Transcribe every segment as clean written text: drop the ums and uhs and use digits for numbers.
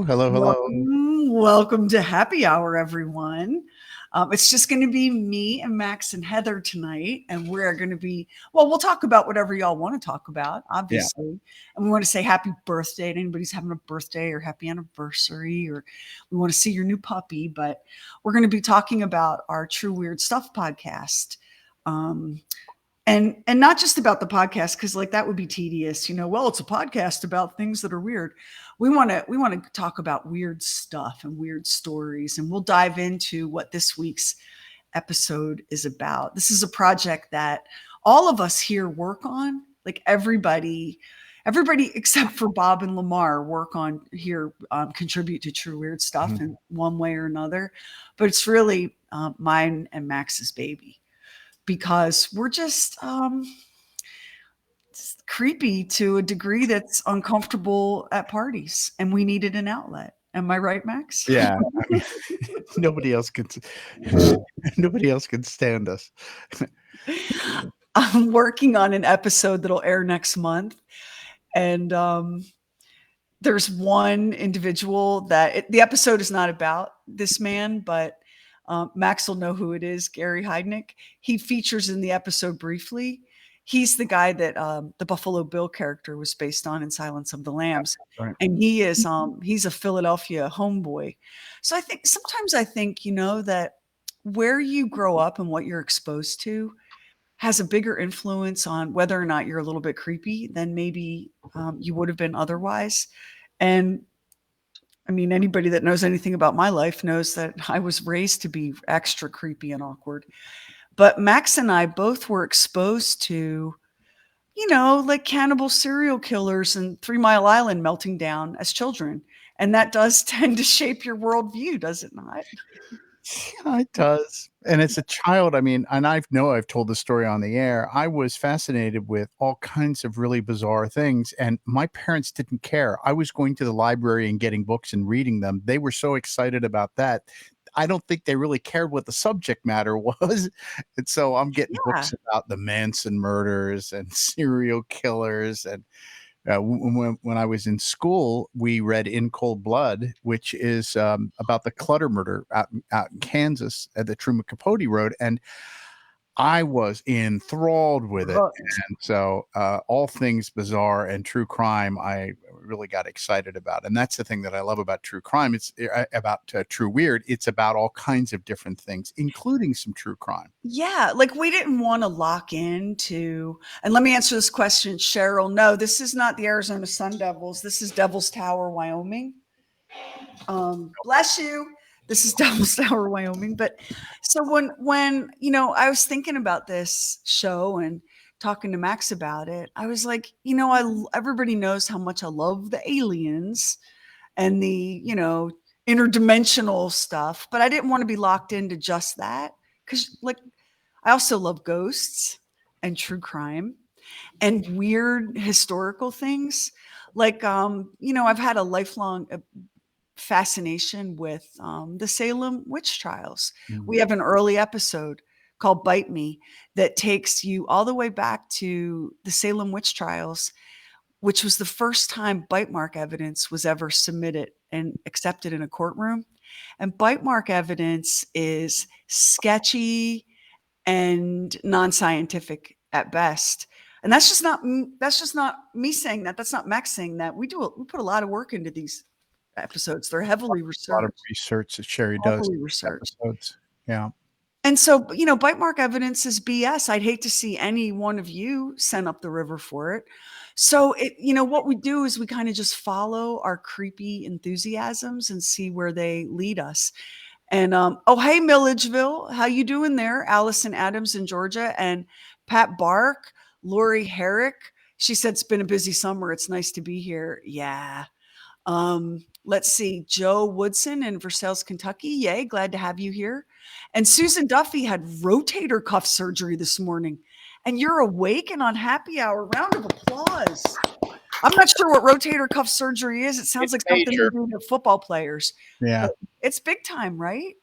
Hello, hello. Welcome to Happy Hour, everyone. It's just going to be me and Max and Heather tonight, and we're going to we'll talk about whatever y'all want to talk about, obviously. And we want to say happy birthday to anybody's having a birthday or happy anniversary, or we want to see your new puppy. But we're going to be talking about our True Weird Stuff podcast. And not just about the podcast, because like that would be tedious, well, it's a podcast about things that are weird. We want to talk about weird stuff and weird stories, and we'll dive into what this week's episode is about. This is a project that all of us here work on, like everybody except for Bob and Lamar work on here, contribute to True Weird Stuff in one way or another, but it's really mine and Max's baby, because we're just creepy to a degree that's uncomfortable at parties, and we needed an outlet. Am I right, Max? Yeah, I mean, nobody else can stand us. I'm working on an episode that'll air next month, and there's one individual that the episode is not about this man, but Max will know who it is, Gary Heidnick. He features in the episode briefly. He's the guy that the Buffalo Bill character was based on in Silence of the Lambs. Right. And he is he's a Philadelphia homeboy. So sometimes I think, that where you grow up and what you're exposed to has a bigger influence on whether or not you're a little bit creepy than maybe you would have been otherwise. And I mean, anybody that knows anything about my life knows that I was raised to be extra creepy and awkward. But Max and I both were exposed to, like cannibal serial killers and 3 Mile Island melting down as children. And that does tend to shape your worldview, does it not? Yeah, it does. And as a child, I mean, and I've told the story on the air. I was fascinated with all kinds of really bizarre things, and my parents didn't care. I was going to the library and getting books and reading them. They were so excited about that. I don't think they really cared what the subject matter was. And so I'm getting books about the Manson murders and serial killers. And when I was in school, we read In Cold Blood, which is about the Clutter murder out in Kansas at the Truman Capote Road. And I was enthralled with it. And so all things bizarre and true crime, I really got excited about. And that's the thing that I love about true crime. It's about True Weird. It's about all kinds of different things, including some true crime. Yeah. Like we didn't want to lock into, and let me answer this question, Cheryl. No, this is not the Arizona Sun Devils. This is Devil's Tower, Wyoming. Bless you. This is Devil's Tower, Wyoming. But so when I was thinking about this show and talking to Max about it, I was like, everybody knows how much I love the aliens and the, interdimensional stuff, but I didn't want to be locked into just that, because like I also love ghosts and true crime and weird historical things. Like, I've had a lifelong fascination with the Salem witch trials. We have an early episode called Bite Me that takes you all the way back to the Salem witch trials, which was the first time bite mark evidence was ever submitted and accepted in a courtroom. And bite mark evidence is sketchy and non-scientific at best. And that's just not me saying that. That's not Max saying that. We put a lot of work into these episodes. They're heavily researched. A lot of research that Sheri does. Heavily researched. Episodes. Yeah. And so, bite mark evidence is BS. I'd hate to see any one of you sent up the river for it. So, what we do is we kind of just follow our creepy enthusiasms and see where they lead us. And, hey, Milledgeville, how you doing there? Allison Adams in Georgia, and Pat Bark, Lori Herrick. She said, it's been a busy summer. It's nice to be here. Yeah. Let's see, Joe Woodson in Versailles, Kentucky. Yay, glad to have you here. And Susan Duffy had rotator cuff surgery this morning. And you're awake and on happy hour. Round of applause. I'm not sure what rotator cuff surgery is. It sounds like something they do to football players. Yeah. But it's big time, right?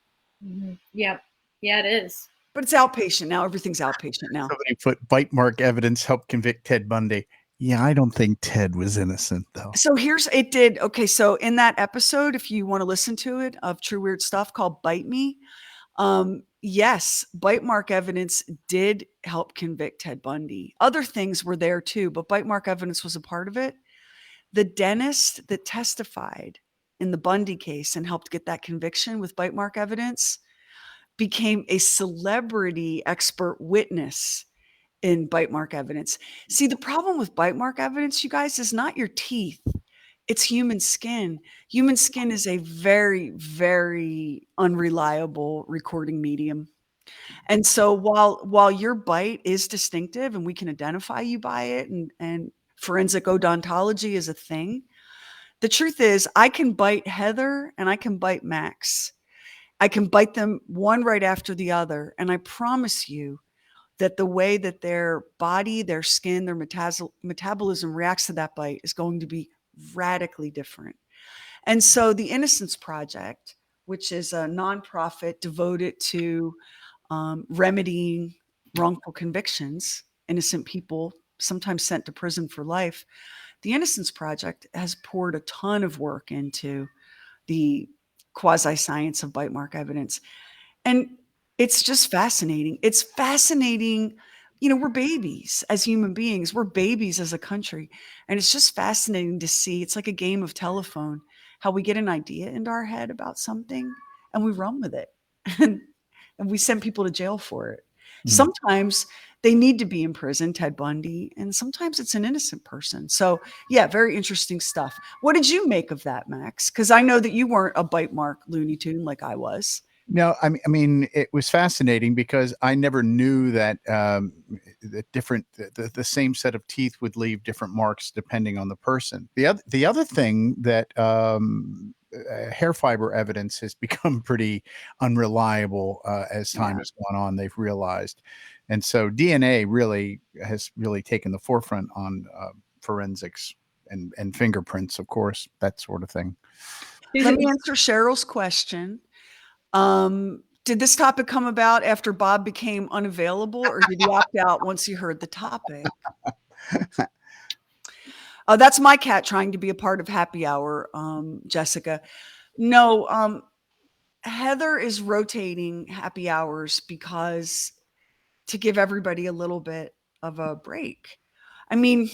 Mm-hmm. Yep. Yeah, it is. But it's outpatient now. Everything's outpatient now. Somebody put bite mark evidence helped convict Ted Bundy. Yeah, I don't think Ted was innocent though. So here's it did okay. So in that episode, if you want to listen to it of True Weird Stuff called Bite Me, yes, bite mark evidence did help convict Ted Bundy. Other things were there too, but bite mark evidence was a part of it. The dentist that testified in the Bundy case and helped get that conviction with bite mark evidence became a celebrity expert witness in bite mark evidence. See, the problem with bite mark evidence, you guys, is not your teeth. It's human skin. Human skin is a very, very unreliable recording medium. And so while your bite is distinctive and we can identify you by it and forensic odontology is a thing, the truth is I can bite Heather and I can bite Max. I can bite them one right after the other. And I promise you that the way that their body, their skin, their metabolism reacts to that bite is going to be radically different. And so the Innocence Project, which is a nonprofit devoted to remedying wrongful convictions, innocent people sometimes sent to prison for life, the Innocence Project has poured a ton of work into the quasi science of bite mark evidence. And it's just fascinating. It's fascinating. You know, we're babies as human beings. We're babies as a country. And it's just fascinating to see. It's like a game of telephone, how we get an idea into our head about something and we run with it. And we send people to jail for it. Mm. Sometimes they need to be in prison, Ted Bundy, and sometimes it's an innocent person. So, yeah, very interesting stuff. What did you make of that, Max? Because I know that you weren't a bite mark Looney Tune like I was. No, I mean, it was fascinating because I never knew that the different the same set of teeth would leave different marks depending on the person. The other thing that hair fiber evidence has become pretty unreliable as time Yeah. has gone on. They've realized, and so DNA really has really taken the forefront on forensics and fingerprints, of course, that sort of thing. Let me answer Cheryl's question. Did this topic come about after Bob became unavailable, or did he opt out once he heard the topic? Oh, that's my cat trying to be a part of happy hour, Jessica. No, Heather is rotating happy hours because to give everybody a little bit of a break. I mean,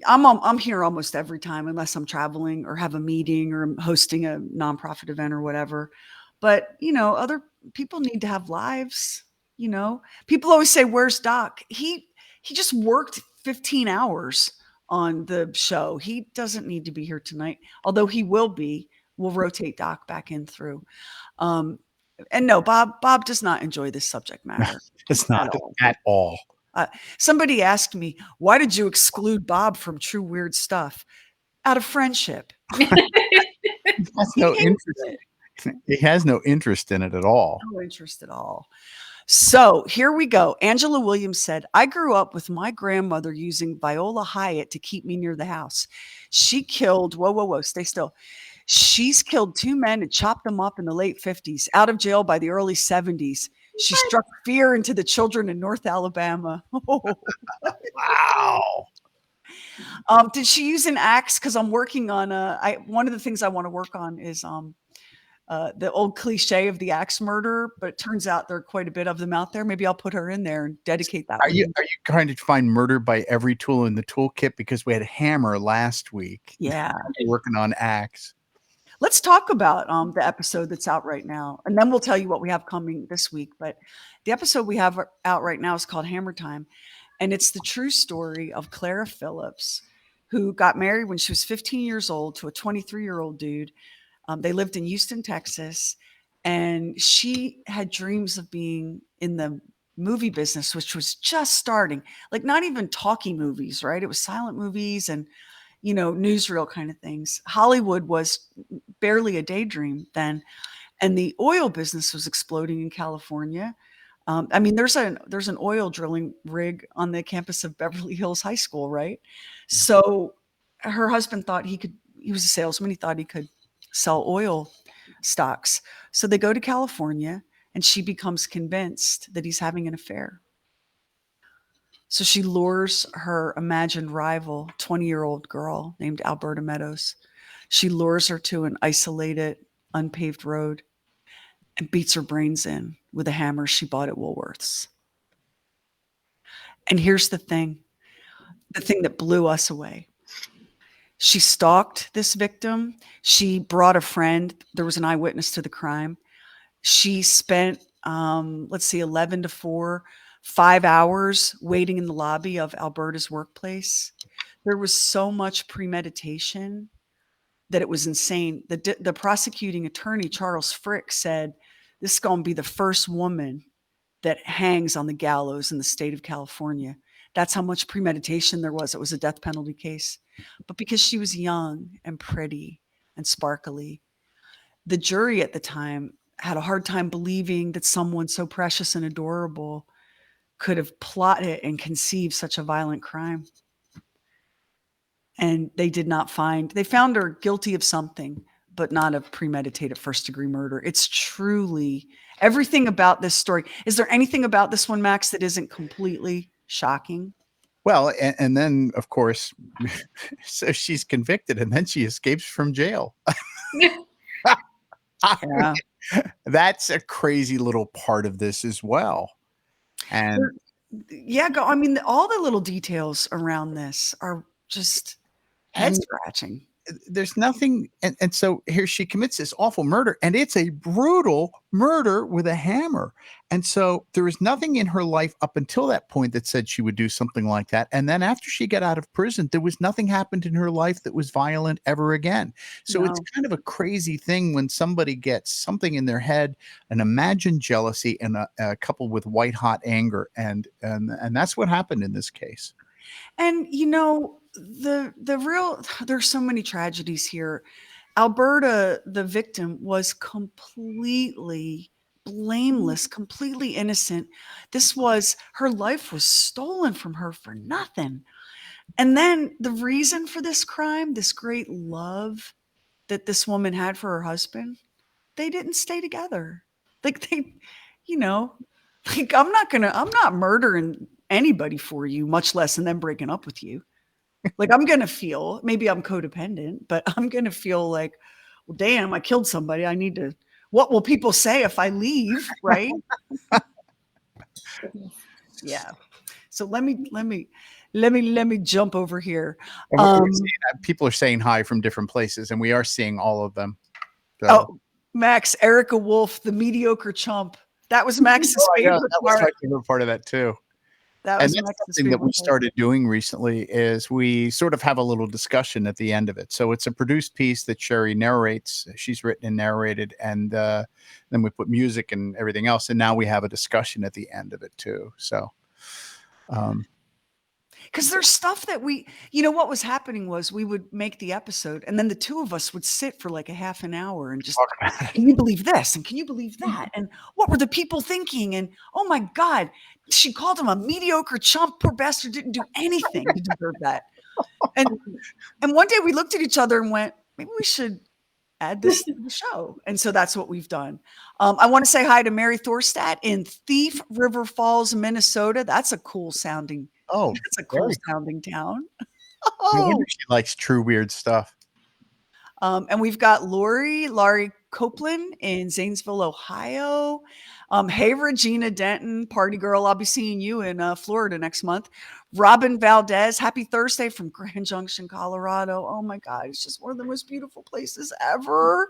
I'm here almost every time unless I'm traveling or have a meeting or I'm hosting a nonprofit event or whatever. But, you know, other people need to have lives, you know. People always say, "Where's Doc?" He just worked 15 hours on the show. He doesn't need to be here tonight, although he will be. We'll rotate Doc back in through. Um, and no, Bob does not enjoy this subject matter It's at not all. at all. Somebody asked me, "Why did you exclude Bob from True Weird Stuff?" Out of friendship. He has He no hates interest. it. He has no interest in it at all. No interest at all. So here we go. Angela Williams said, I grew up with my grandmother using Viola Hyatt to keep me near the house. She killed, whoa, whoa, whoa, stay still. She's killed 2 men and chopped them up in the late 50s, out of jail by the early 70s. She struck fear into the children in North Alabama. Wow. Did she use an axe? Because I'm working on one of the things I want to work on is the old cliche of the axe murder, but it turns out there are quite a bit of them out there. Maybe I'll put her in there and dedicate that Are you one. are you trying to find murder by every tool in the toolkit? Because we had hammer last week. Yeah. We're working on axe. Let's talk about the episode that's out right now, and then we'll tell you what we have coming this week. But the episode we have out right now is called Hammer Time, and it's the true story of Clara Phillips, who got married when she was 15 years old to a 23-year-old dude. They lived in Houston, Texas, and she had dreams of being in the movie business, which was just starting, like not even talkie movies, right? It was silent movies and, you know, newsreel kind of things. Hollywood was barely a daydream then, and the oil business was exploding in California. I mean, there's an oil drilling rig on the campus of Beverly Hills High School, right? So her husband thought he was a salesman. He thought he could sell oil stocks. So they go to California and she becomes convinced that he's having an affair. So she lures her imagined rival, 20-year-old girl named Alberta Meadows. She lures her to an isolated, unpaved road and beats her brains in with a hammer she bought at Woolworths. And here's the thing that blew us away. She stalked this victim. She brought a friend. There was an eyewitness to the crime. She spent, let's see, 11 to 4, 5 hours waiting in the lobby of Alberta's workplace. There was so much premeditation that it was insane. The prosecuting attorney, Charles Frick, said, this is going to be the first woman that hangs on the gallows in the state of California. That's how much premeditation there was. It was a death penalty case. But because she was young and pretty and sparkly, the jury at the time had a hard time believing that someone so precious and adorable could have plotted and conceived such a violent crime. And they found her guilty of something, but not of premeditated first-degree murder. It's truly everything about this story. Is there anything about this one, Max, that isn't completely shocking? Well, and then of course, so she's convicted, and then she escapes from jail. Yeah. That's a crazy little part of this as well. And yeah, I mean, all the little details around this are just head scratching. there's nothing, and so here she commits this awful murder, and it's a brutal murder with a hammer. And so there was nothing in her life up until that point that said she would do something like that. And then after she got out of prison, there was nothing happened in her life that was violent ever again. So it's No. kind of a crazy thing when somebody gets something in their head, an imagined jealousy, and coupled with white hot anger, and that's what happened in this case. And there's so many tragedies here. Alberta, the victim, was completely blameless, completely innocent. Her life was stolen from her for nothing. And then the reason for this crime, this great love that this woman had for her husband, they didn't stay together. Like I'm not murdering anybody for you, much less and then breaking up with you. Like I'm going to feel, maybe I'm codependent, but I'm going to feel like, well, damn, I killed somebody. What will people say if I leave? Right. Yeah. So let me jump over here. And we're seeing that people are saying hi from different places, and we are seeing all of them. So. Oh, Max, Erica Wolf, the mediocre chump. That was Max's favorite That was part. my favorite part of that too. That And was that's Max's something that we favorite part. started doing recently is we sort of have a little discussion at the end of it. So it's a produced piece that Sheri narrates. She's written and narrated, and then we put music and everything else. And now we have a discussion at the end of it too. So, because there's stuff that what was happening was we would make the episode and then the two of us would sit for like a half an hour and just, can you believe this? And can you believe that? And what were the people thinking? And oh my God, she called him a mediocre chump. Poor bastard didn't do anything to deserve that. And one day we looked at each other and went, maybe we should add this to the show. And so that's what we've done. I want to say hi to Mary Thorstad in Thief River Falls, Minnesota. That's a cool sounding. oh, That's a cool sounding town. no wonder she likes true weird stuff. And we've got Laurie Copeland in Zanesville, Ohio. Hey, Regina Denton, party girl. I'll be seeing you in Florida next month. Robin Valdez, happy Thursday from Grand Junction, Colorado. Oh my God, it's just one of the most beautiful places ever.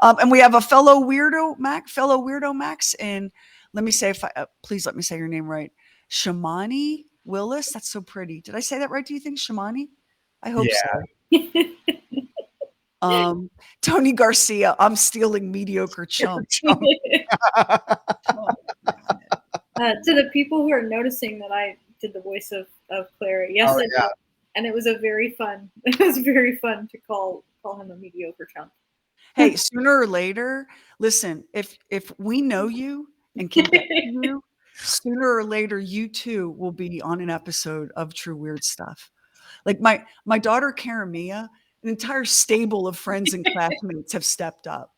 And we have a fellow weirdo Max. And please let me say your name right. Shamani Willis. That's so pretty. Did I say that right? Do you think Shamani? I hope so. Tony Garcia, I'm stealing mediocre chump. To the people who are noticing that I did the voice of Clara, yes, I did. And it was very fun to call him a mediocre chump. Hey, sooner or later, listen, if we know you and can get to you, sooner or later, you too will be on an episode of True Weird Stuff. Like my daughter Karamia, an entire stable of friends and classmates have stepped up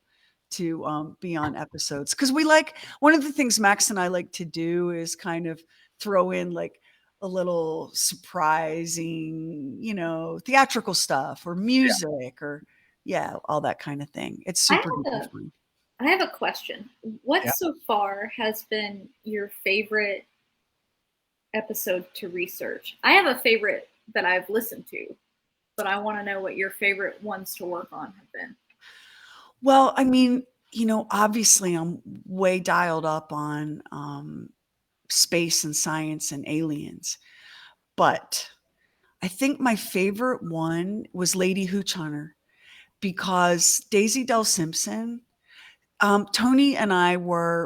to be on episodes. Because one of the things Max and I like to do is kind of throw in like a little surprising, theatrical stuff or music or all that kind of thing. It's I super have duper a fun. I have a question. What Yeah. so far has been your favorite episode to research? I have a favorite that I've listened to, but I want to know what your favorite ones to work on have been. Well, I mean, obviously I'm way dialed up on space and science and aliens, but I think my favorite one was Lady Hooch Hunter because Daisy Dell Simpson. Tony and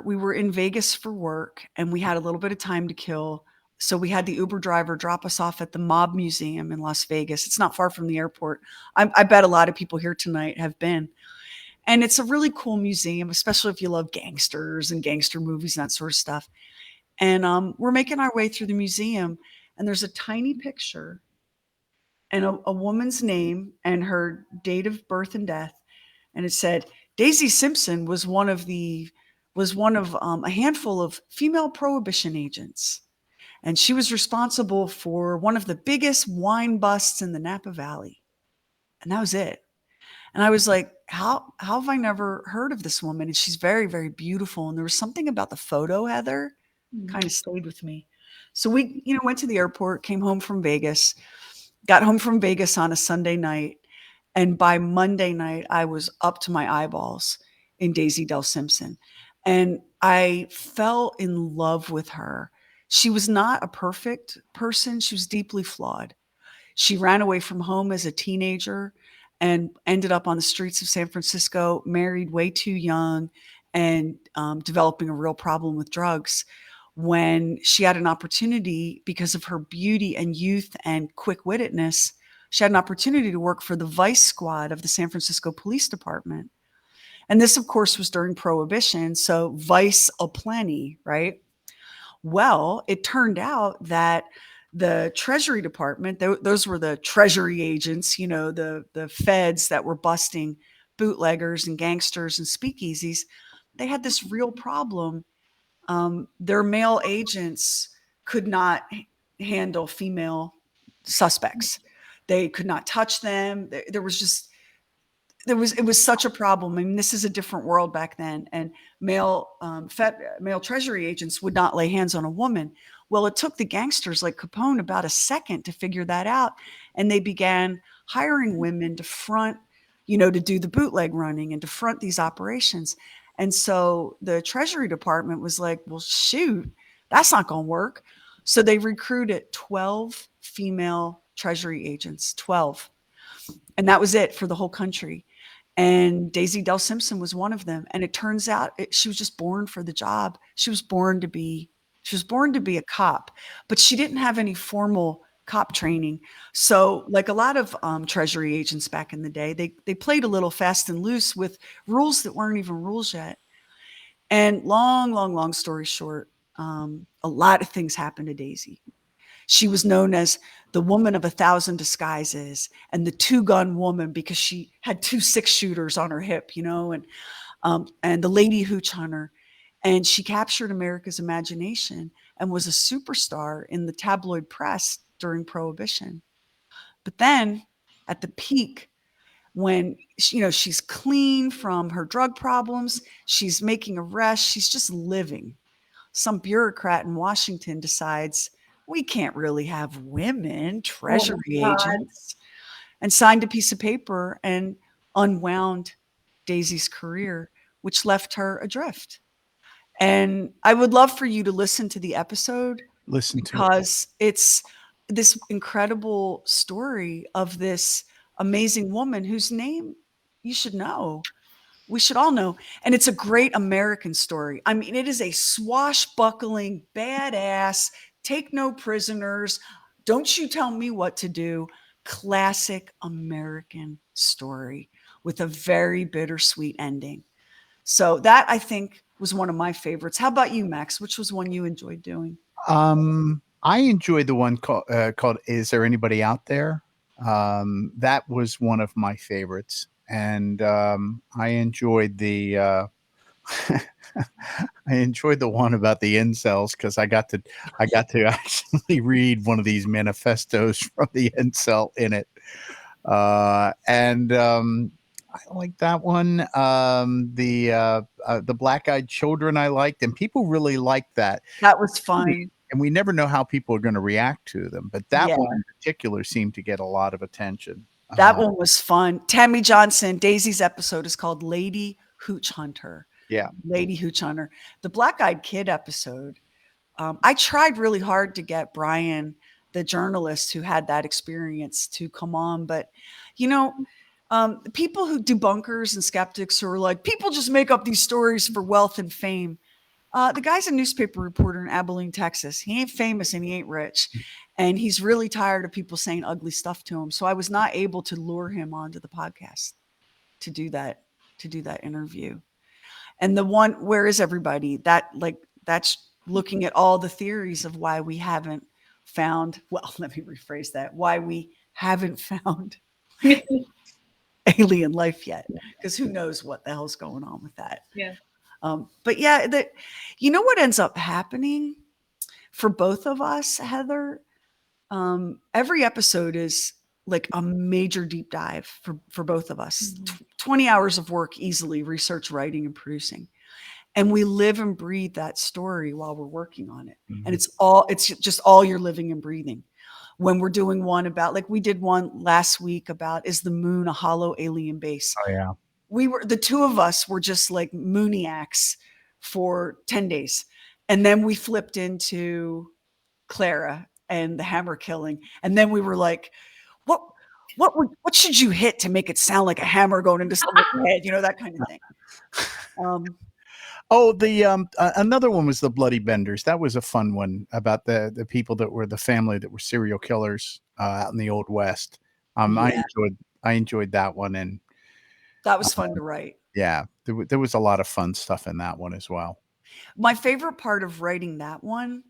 we were in Vegas for work and we had a little bit of time to kill. So we had the Uber driver drop us off at the Mob Museum in Las Vegas. It's not far from the airport. I bet a lot of people here tonight have been. And it's a really cool museum, especially if you love gangsters and gangster movies and that sort of stuff. And we're making our way through the museum, and there's a tiny picture and a woman's name and her date of birth and death. And it said Daisy Simpson was one of a handful of female prohibition agents, and she was responsible for one of the biggest wine busts in the Napa Valley. And that was it. And I was like, how have I never heard of this woman? And she's very, very beautiful. And there was something about the photo, Heather, kind of stayed with me. So we, went to the airport, came home from Vegas, got home from Vegas on a Sunday night. And by Monday night, I was up to my eyeballs in Daisy Dell Simpson. And I fell in love with her. She was not a perfect person. She was deeply flawed. She ran away from home as a teenager and ended up on the streets of San Francisco, married way too young, and developing a real problem with drugs. When she had an opportunity, because of her beauty and youth and quick-wittedness, she had an opportunity to work for the Vice Squad of the San Francisco Police Department. And this, of course, was during Prohibition, so vice aplenty, right? Well, it turned out that the Treasury Department, those were the Treasury agents, the feds that were busting bootleggers and gangsters and speakeasies. They had this real problem. Their male agents could not handle female suspects. They could not touch them. There was just it was such a problem. I mean, this is a different world back then, and male treasury agents would not lay hands on a woman. Well, it took the gangsters like Capone about a second to figure that out, and they began hiring women to front, to do the bootleg running and to front these operations. And so the Treasury Department was like, well, shoot, that's not going to work. So they recruited 12 female Treasury agents, 12. And that was it for the whole country. And Daisy Dell Simpson was one of them. And it turns out she was just born for the job. She was born to be a cop, but she didn't have any formal cop training. So like a lot of Treasury agents back in the day, they played a little fast and loose with rules that weren't even rules yet. And long story short, a lot of things happened to Daisy. She was known as the woman of 1,000 disguises and the two-gun woman because she had 2 6-shooters on her hip, and the lady hooch hunter. And she captured America's imagination and was a superstar in the tabloid press during Prohibition. But then at the peak, when she's clean from her drug problems, she's making arrests, she's just living. Some bureaucrat in Washington decides we can't really have women Treasury agents, and signed a piece of paper and unwound Daisy's career, which left her adrift. And I would love for you to listen to the episode Listen to it. because it's this incredible story of this amazing woman whose name you should know. We should all know. And it's a great American story. I mean, it is a swashbuckling, badass, take no prisoners, don't you tell me what to do, classic American story with a very bittersweet ending. So that I think was one of my favorites. How about you, Max? Which was one you enjoyed doing? I enjoyed the one called "Is There Anybody Out There?" That was one of my favorites, and I enjoyed I enjoyed the one about the incels because I got to actually read one of these manifestos from the incel in it. And I like that one. The black-eyed children I liked, and people really liked that. That was fun. And we never know how people are going to react to them, but that Yeah. one in particular seemed to get a lot of attention. That one was fun. Tammy Johnson, Daisy's episode is called Lady Hooch Hunter. Yeah. Lady Hooch Hunter. The Black Eyed Kid episode, I tried really hard to get Brian, the journalist who had that experience, to come on. But, you know, people who debunkers and skeptics who are like, people just make up these stories for wealth and fame. The guy's a newspaper reporter in Abilene, Texas. He ain't famous and he ain't rich. And he's really tired of people saying ugly stuff to him. So I was not able to lure him onto the podcast to do that interview. And the one, Where Is Everybody? That's looking at all the theories of why we haven't found, well, let me rephrase that, why we haven't found alien life yet. Because who knows what the hell's going on with that. Yeah. But yeah, you know what ends up happening for both of us, Heather? Every episode is like a major deep dive for both of us. 20 hours of work easily, research, writing, and producing. And we live and breathe that story while we're working on it. And it's just all you're living and breathing. When we're doing one about, like we did one last week about, is the moon a hollow alien base? Oh yeah. The two of us were just like mooniacs for 10 days. And then we flipped into Clara and the hammer killing. And then we were like, what should you hit to make it sound like a hammer going into someone's head? You know, that kind of thing. Another one was the Bloody Benders. That was a fun one about the people that were the family that were serial killers out in the Old West. I enjoyed that one, and that was fun to write. Yeah, there was a lot of fun stuff in that one as well. My favorite part of writing that one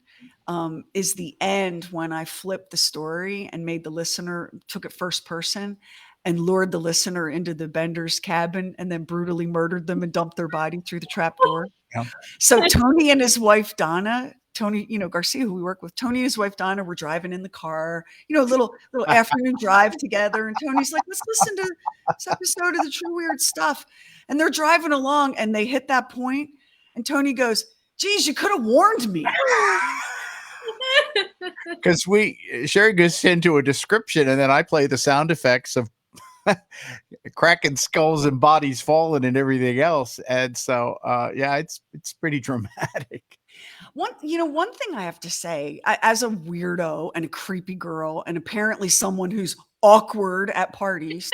is the end, when I flipped the story and made the listener, took it first person and lured the listener into the Bender's cabin and then brutally murdered them and dumped their body through the trap door. Yeah. So Tony and his wife, Donna, Tony, Garcia, who we work with, Tony and his wife, Donna, were driving in the car, a little afternoon drive together. And Tony's like, let's listen to this episode of the True Weird Stuff. And they're driving along and they hit that point, and Tony goes, geez, you could have warned me. Because Sheri goes into a description and then I play the sound effects of cracking skulls and bodies falling and everything else. And so, it's pretty dramatic. One thing I have to say, as a weirdo and a creepy girl, and apparently someone who's awkward at parties,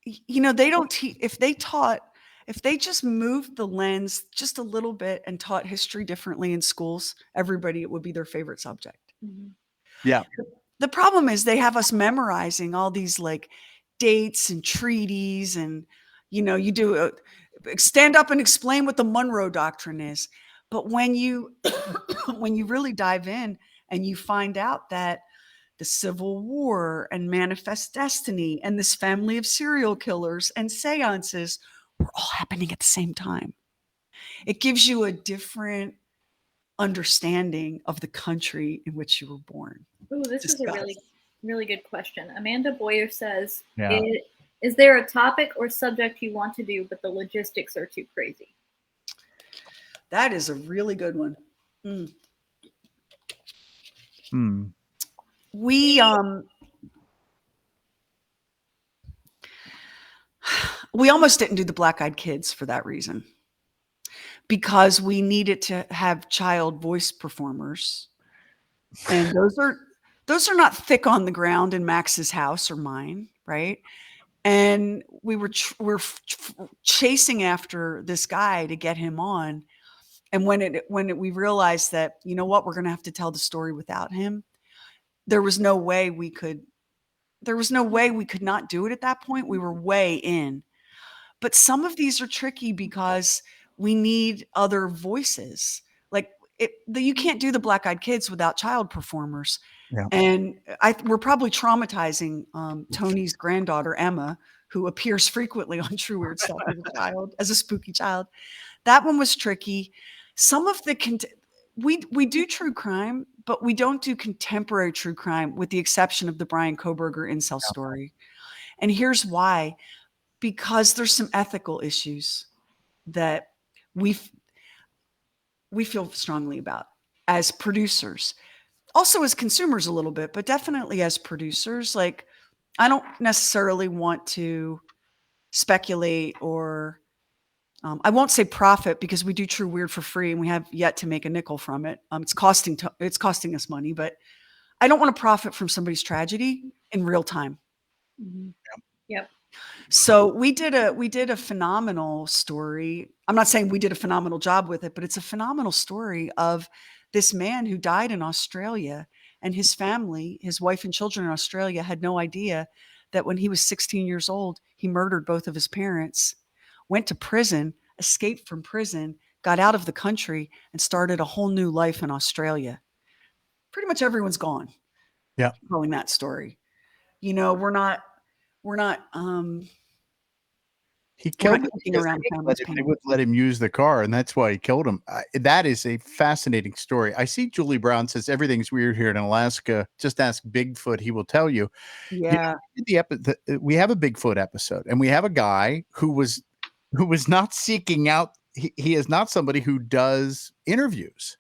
they don't teach. If they just moved the lens just a little bit and taught history differently in schools, it would be their favorite subject. Mm-hmm. Yeah. The problem is they have us memorizing all these like dates and treaties, and you do stand up and explain what the Monroe Doctrine is. But when you really dive in and you find out that the Civil War and Manifest Destiny and this family of serial killers and seances were all happening at the same time, it gives you a different understanding of the country in which you were born. Ooh, this is a really, really good question. Amanda Boyer says, yeah. Is there a topic or subject you want to do, but the logistics are too crazy? That is a really good one. We almost didn't do the Black Eyed Kids for that reason, because we needed to have child voice performers, and those are not thick on the ground in Max's house or mine, right? And we're chasing after this guy to get him on, and when we realized that, we're going to have to tell the story without him, there was no way we could not do it at that point. We were way in. But some of these are tricky because we need other voices. Like you can't do the Black Eyed Kids without child performers. Yeah. And we're probably traumatizing Tony's granddaughter, Emma, who appears frequently on True Weird Stuff as a spooky child. That one was tricky. Some of the we do true crime, but we don't do contemporary true crime, with the exception of the Brian Koberger incel story. And here's why: because there's some ethical issues that we feel strongly about as producers, also as consumers a little bit, but definitely as producers. Like, I don't necessarily want to speculate or I won't say profit, because we do True Weird for free and we have yet to make a nickel from it. It's costing us money, but I don't want to profit from somebody's tragedy in real time. Mm-hmm. Yep. So we did a phenomenal story. I'm not saying we did a phenomenal job with it, but it's a phenomenal story of this man who died in Australia, and his family, his wife and children in Australia, had no idea that when he was 16 years old, he murdered both of his parents, went to prison, escaped from prison, got out of the country, and started a whole new life in Australia. Pretty much everyone's gone. Yeah. Telling that story. You know, we're not He killed him looking because around they wouldn't let him use the car, and that's why he killed him. That is a fascinating story. I see Julie Brown says everything's weird here in Alaska. Just ask Bigfoot; he will tell you. Yeah. We have a Bigfoot episode, and we have a guy who was not seeking out. He is not somebody who does interviews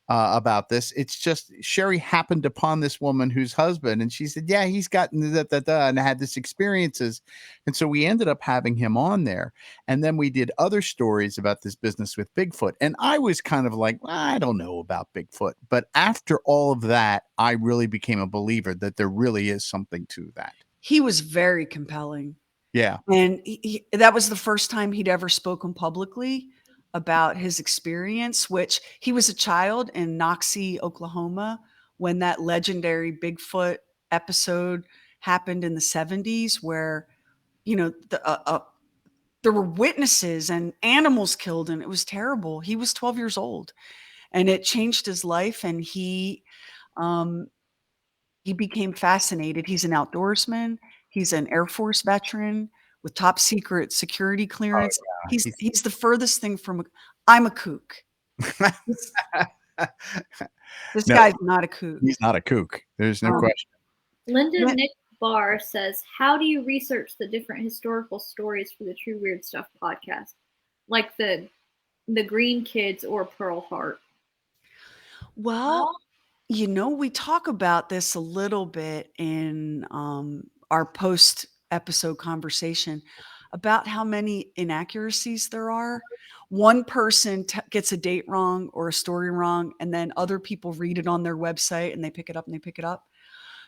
about this. It's just Sheri happened upon this woman whose husband, and she said, yeah, he's gotten and had this experiences. And so we ended up having him on there. And then we did other stories about this business with Bigfoot. And I was kind of like, well, I don't know about Bigfoot. But after all of that, I really became a believer that there really is something to that. He was very compelling. Yeah. And that was the first time he'd ever spoken publicly about his experience, which he was a child in Noxie, Oklahoma, when that legendary Bigfoot episode happened in the 70s, where, you know, there were witnesses and animals killed, and it was terrible. He was 12 years old, and it changed his life, and he became fascinated. He's an outdoorsman. He's an Air Force veteran with top secret security clearance. Oh, yeah. He's the furthest thing from I'm a kook. This No, guy's not a kook. he's not a kook. There's no question. Linda Nick Barr says, how do you research the different historical stories for the True Weird Stuff podcast? Like the Green Kids or Pearl Hart? Well, you know, we talk about this a little bit in our post episode conversation about how many inaccuracies there are. One person gets a date wrong or a story wrong, and then other people read it on their website and they pick it up.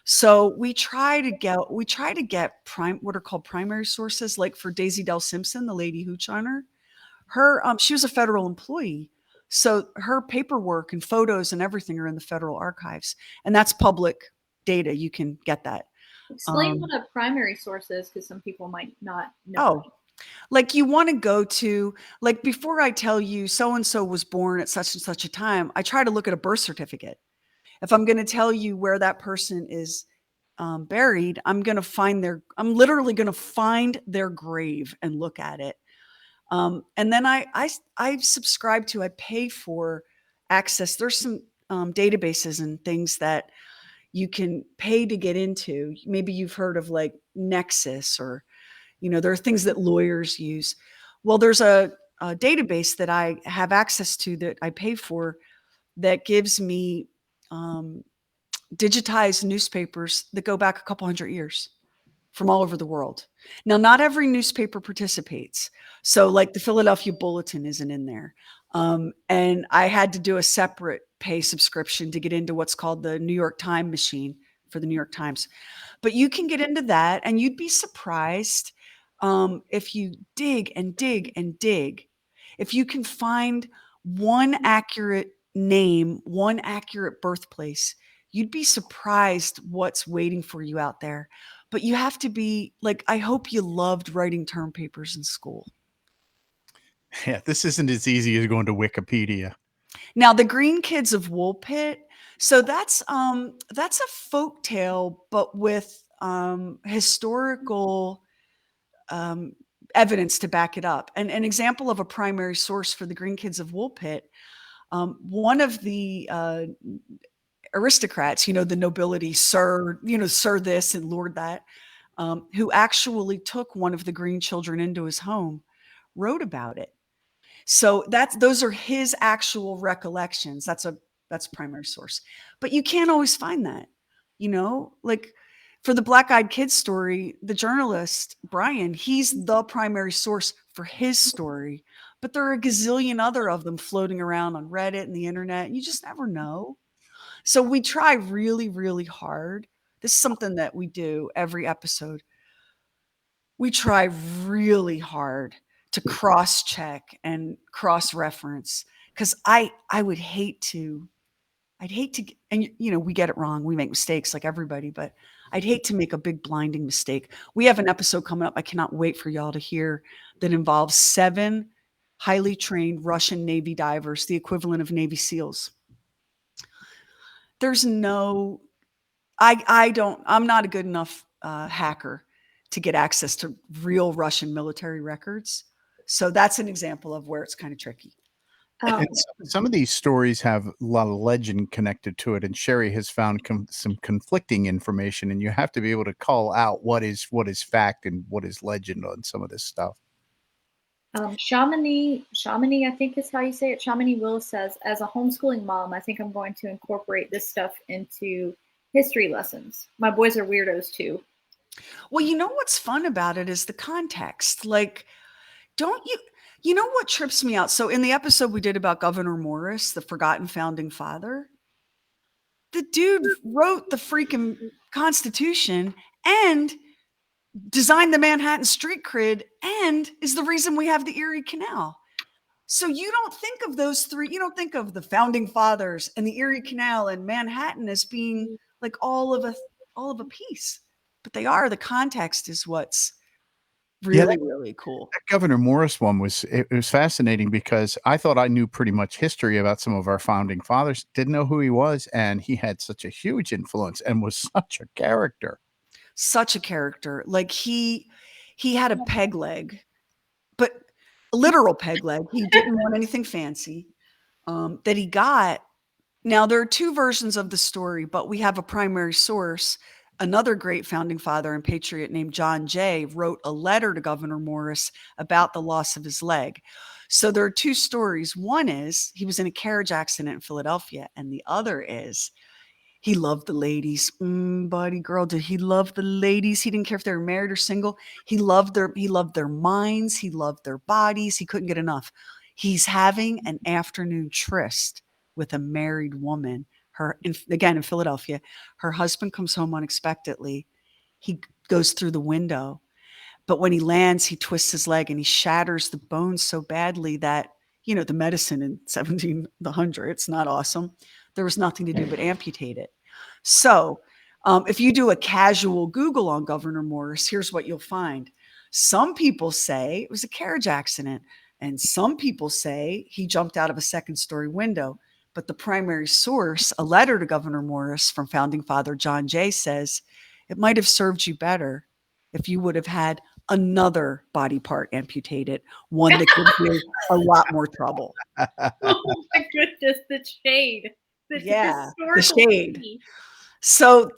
So we try to get what are called primary sources. Like for Daisy Dell Simpson, the lady hooch hunter, she was a federal employee. So her paperwork and photos and everything are in the federal archives, and that's public data. You can get that. Explain what a primary source is, because some people might not know. Oh, like you want to go to, like, before I tell you so-and-so was born at such and such a time, I try to look at a birth certificate. If I'm going to tell you where that person is buried, I'm literally going to find their grave and look at it. And then I subscribe to, I pay for access. There's some databases and things that you can pay to get into. Maybe you've heard of like Nexus, or, you know, there are things that lawyers use. Well, there's a database that I have access to that I pay for that gives me digitized newspapers that go back a couple hundred years from all over the world. Now, not every newspaper participates. So like the Philadelphia Bulletin isn't in there. And I had to do a separate pay subscription to get into what's called the New York Times machine for the New York Times. But you can get into that, and you'd be surprised if you dig and dig and dig. If you can find one accurate name, one accurate birthplace, you'd be surprised what's waiting for you out there. But you have to be like, I hope you loved writing term papers in school. Yeah, this isn't as easy as going to Wikipedia. Now, the Green Kids of Woolpit. So that's a folk tale, but with historical evidence to back it up. And an example of a primary source for the Green Kids of Woolpit, one of the aristocrats, the nobility, sir, sir this and lord that, who actually took one of the green children into his home, wrote about it. So those are his actual recollections. That's primary source. But you can't always find that, like for the Black Eyed Kids story, the journalist, Brian, he's the primary source for his story. But there are a gazillion other of them floating around on Reddit and the internet. And you just never know. So we try really, really hard. This is something that we do every episode. We try really hard to cross check and cross reference, because I'd hate to, and we get it wrong. We make mistakes like everybody, but I'd hate to make a big blinding mistake. We have an episode coming up I cannot wait for y'all to hear that involves 7 highly trained Russian Navy divers, the equivalent of Navy SEALs. There's no, I'm not a good enough hacker to get access to real Russian military records. So that's an example of where it's kind of tricky. And some of these stories have a lot of legend connected to it, and Sheri has found some conflicting information, and you have to be able to call out what is fact and what is legend on some of this stuff. Chamonix, I think is how you say it. Chamonix Will says, as a homeschooling mom, I think I'm going to incorporate this stuff into history lessons. My boys are weirdos too. Well, what's fun about it is the context. Like, you know what trips me out? So in the episode we did about Governor Morris, the forgotten founding father, the dude wrote the freaking Constitution and designed the Manhattan street grid and is the reason we have the Erie Canal. So you don't think of those three, you don't think of the founding fathers and the Erie Canal and Manhattan as being like all of a piece, but they are. The context is what's really, really cool. That Governor Morris one was fascinating because I thought I knew pretty much history about some of our founding fathers, didn't know who he was, and he had such a huge influence and was such a character. Such a character. Like he had a peg leg, but a literal peg leg. He didn't want anything fancy that he got. Now, there are 2 versions of the story, but we have a primary source. Another great founding father and patriot named John Jay wrote a letter to Governor Morris about the loss of his leg. So there are 2 stories. One is he was in a carriage accident in Philadelphia, and the other is he loved the ladies. Buddy girl, did he love the ladies? He didn't care if they were married or single. He loved their minds. He loved their bodies. He couldn't get enough. He's having an afternoon tryst with a married woman. Again in Philadelphia. Her husband comes home unexpectedly. He goes through the window, but when he lands, he twists his leg and he shatters the bones so badly that, the medicine in 1700, it's not awesome. There was nothing to do but amputate it. So if you do a casual Google on Governor Morris, here's what you'll find. Some people say it was a carriage accident, and some people say he jumped out of a 2nd-story window. But the primary source, a letter to Governor Morris from founding father John Jay, says it might have served you better if you would have had another body part amputated, one that could do a lot more trouble. Oh my goodness, the shade. The shade. So,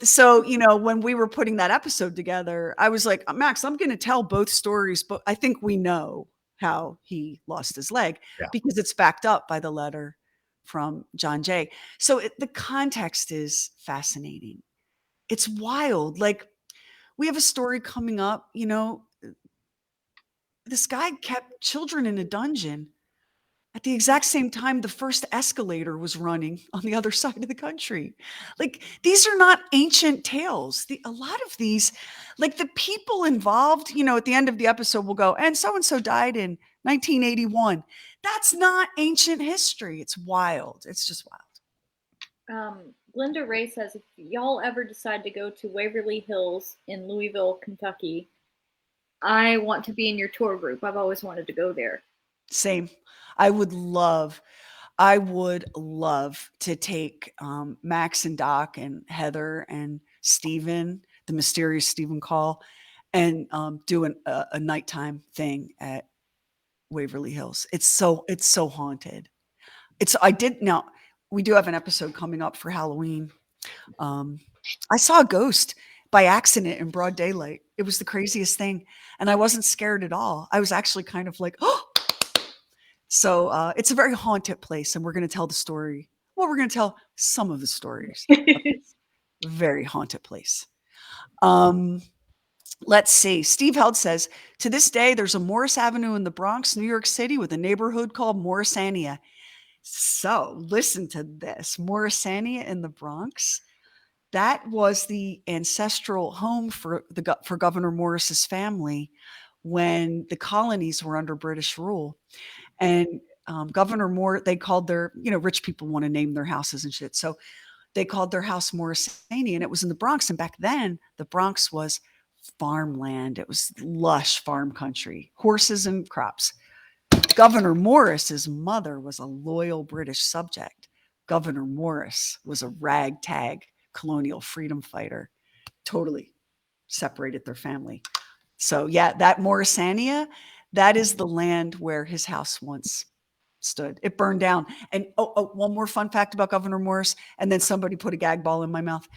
when we were putting that episode together, I was like, Max, I'm going to tell both stories, but I think we know how he lost his leg because it's backed up by the letter from John Jay. So the context is fascinating. It's wild. Like, we have a story coming up, this guy kept children in a dungeon at the exact same time the first escalator was running on the other side of the country. Like, these are not ancient tales. A lot of these, like the people involved, at the end of the episode will go, and so died in 1981. That's not ancient history. It's wild. It's just wild. Glenda Ray says, if y'all ever decide to go to Waverly Hills in Louisville, Kentucky, I want to be in your tour group. I've always wanted to go there. Same. I would love to take Max and Doc and Heather and Steven, the mysterious Stephen Call, and do a nighttime thing at Waverly Hills. It's so haunted. Now we do have an episode coming up for Halloween. I saw a ghost by accident in broad daylight. It was the craziest thing. And I wasn't scared at all. I was actually kind of like, oh. So it's a very haunted place. And we're going to tell the story. Well, we're going to tell some of the stories of this very haunted place. Let's see. Steve Held says, to this day, there's a Morris Avenue in the Bronx, New York City, with a neighborhood called Morrisania. So listen to this. Morrisania in the Bronx. That was the ancestral home for Governor Morris's family when the colonies were under British rule. And Governor Moore, they called their, rich people want to name their houses and shit. So they called their house Morrisania, and it was in the Bronx. And back then, the Bronx was farmland. It was lush farm country, horses and crops. Governor Morris's mother was a loyal British subject. Governor Morris was a ragtag colonial freedom fighter, totally separated their family. So yeah, that Morrisania, that is the land where his house once stood. It burned down. And one more fun fact about Governor Morris, and then somebody put a gag ball in my mouth.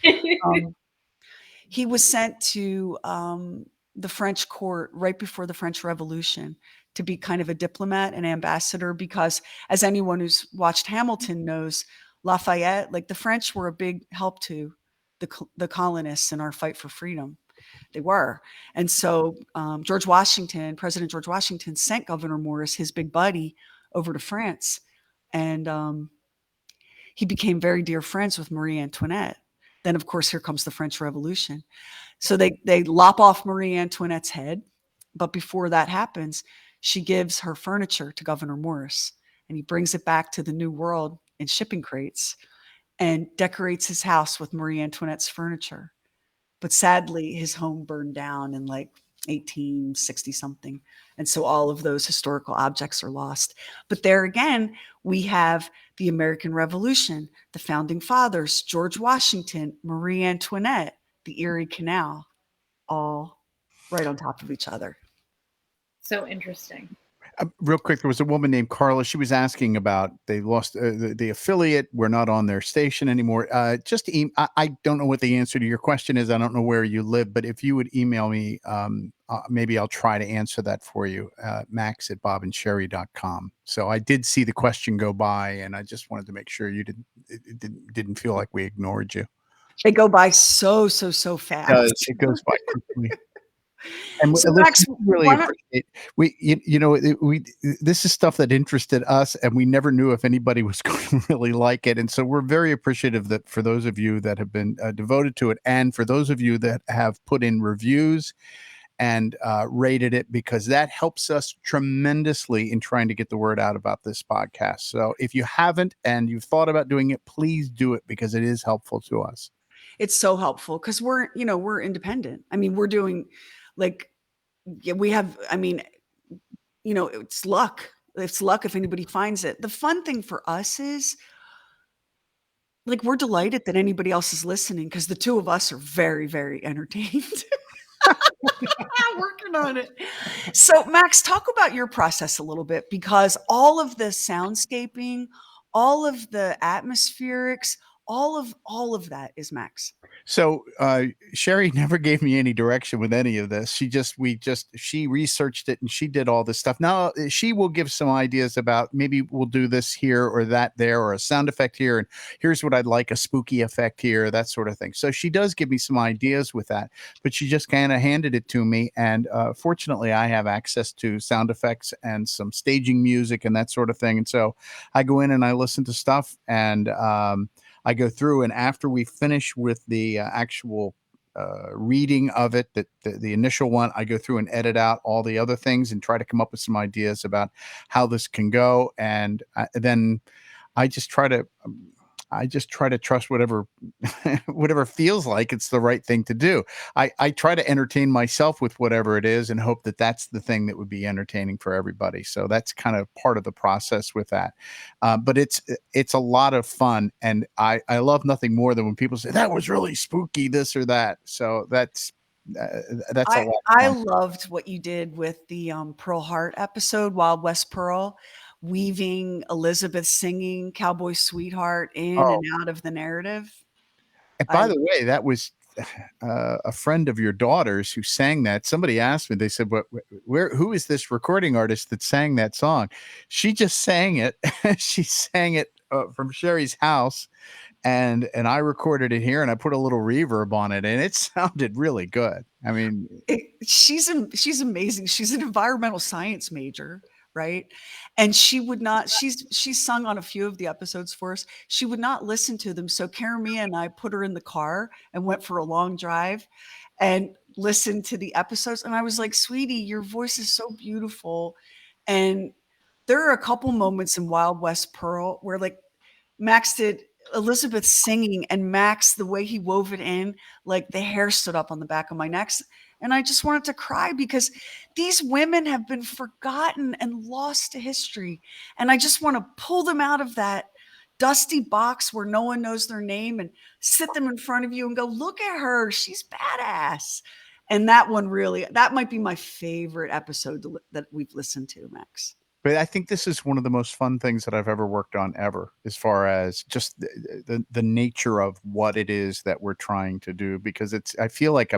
He was sent to the French court right before the French Revolution to be kind of a diplomat and ambassador, because as anyone who's watched Hamilton knows, Lafayette, like the French were a big help to the colonists in our fight for freedom. They were. And so President George Washington sent Governor Morris, his big buddy, over to France. And he became very dear friends with Marie Antoinette. Then, of course, here comes the French Revolution. So they lop off Marie Antoinette's head. But before that happens, she gives her furniture to Governor Morris, and he brings it back to the New World in shipping crates and decorates his house with Marie Antoinette's furniture. But sadly, his home burned down in like 1860 something. And so all of those historical objects are lost. But there again, we have the American Revolution, the founding fathers, George Washington, Marie Antoinette, the Erie Canal, all right on top of each other. So interesting. Real quick, there was a woman named Carla. She was asking about they lost the affiliate. We're not on their station anymore. I don't know what the answer to your question is. I don't know where you live, but if you would email me, maybe I'll try to answer that for you. max@bobandsheri.com. So I did see the question go by, and I just wanted to make sure you didn't feel like we ignored you. They go by so fast. It goes by quickly. And so Max, really appreciate this is stuff that interested us, and we never knew if anybody was going to really like it. And so we're very appreciative that for those of you that have been devoted to it, and for those of you that have put in reviews and rated it, because that helps us tremendously in trying to get the word out about this podcast. So if you haven't and you've thought about doing it, please do it, because it is helpful to us. It's so helpful because we're independent. I mean, we're doing we have, it's luck. It's luck if anybody finds it. The fun thing for us is we're delighted that anybody else is listening, because the two of us are very, very entertained. Working on it. So Max, talk about your process a little bit, because all of the soundscaping, all of the atmospherics, all of that is Max. So Sheri never gave me any direction with any of this. She researched it and she did all this stuff. Now she will give some ideas about maybe we'll do this here or that there, or a sound effect here, and here's what I'd like, a spooky effect here, that sort of thing. So she does give me some ideas with that, but she just kind of handed it to me. And fortunately, I have access to sound effects and some staging music and that sort of thing. And so I go in and I listen to stuff, and I go through, and after we finish with the actual reading of it, the initial one, I go through and edit out all the other things and try to come up with some ideas about how this can go. And then I just try to trust whatever feels like it's the right thing to do. I try to entertain myself with whatever it is and hope that that's the thing that would be entertaining for everybody. So that's kind of part of the process with that. But it's a lot of fun, and I love nothing more than when people say that was really spooky, this or that. So that's That's a lot of I fun. loved what you did with the Pearl Hart episode, Wild West Pearl, weaving Elizabeth singing "Cowboy Sweetheart" in and Oh, out of the narrative. and I by the way, that was a friend of your daughter's who sang that. Somebody asked me, they said, "What? Where? Who is this recording artist that sang that song?" She just sang it. She sang it from Sherry's house, and I recorded it here, and I put a little reverb on it, and it sounded really good. I mean, she's amazing. She's an environmental science major, right? And she would not. She's sung on a few of the episodes for us. She would not listen to them. So Karen Mia and I put her in the car and went for a long drive and listened to the episodes. And I was like, "Sweetie, your voice is so beautiful." And there are a couple moments in Wild West Pearl where like Max did Elizabeth singing, and Max, the way he wove it in, like the hair stood up on the back of my neck. And I just wanted to cry because these women have been forgotten and lost to history. And I just want to pull them out of that dusty box where no one knows their name and sit them in front of you and go, look at her. She's badass. And that one really, that might be my favorite episode that we've listened to, Max. but I think this is one of the most fun things that I've ever worked on ever, as far as just the nature of what it is that we're trying to do. Because it's, I feel like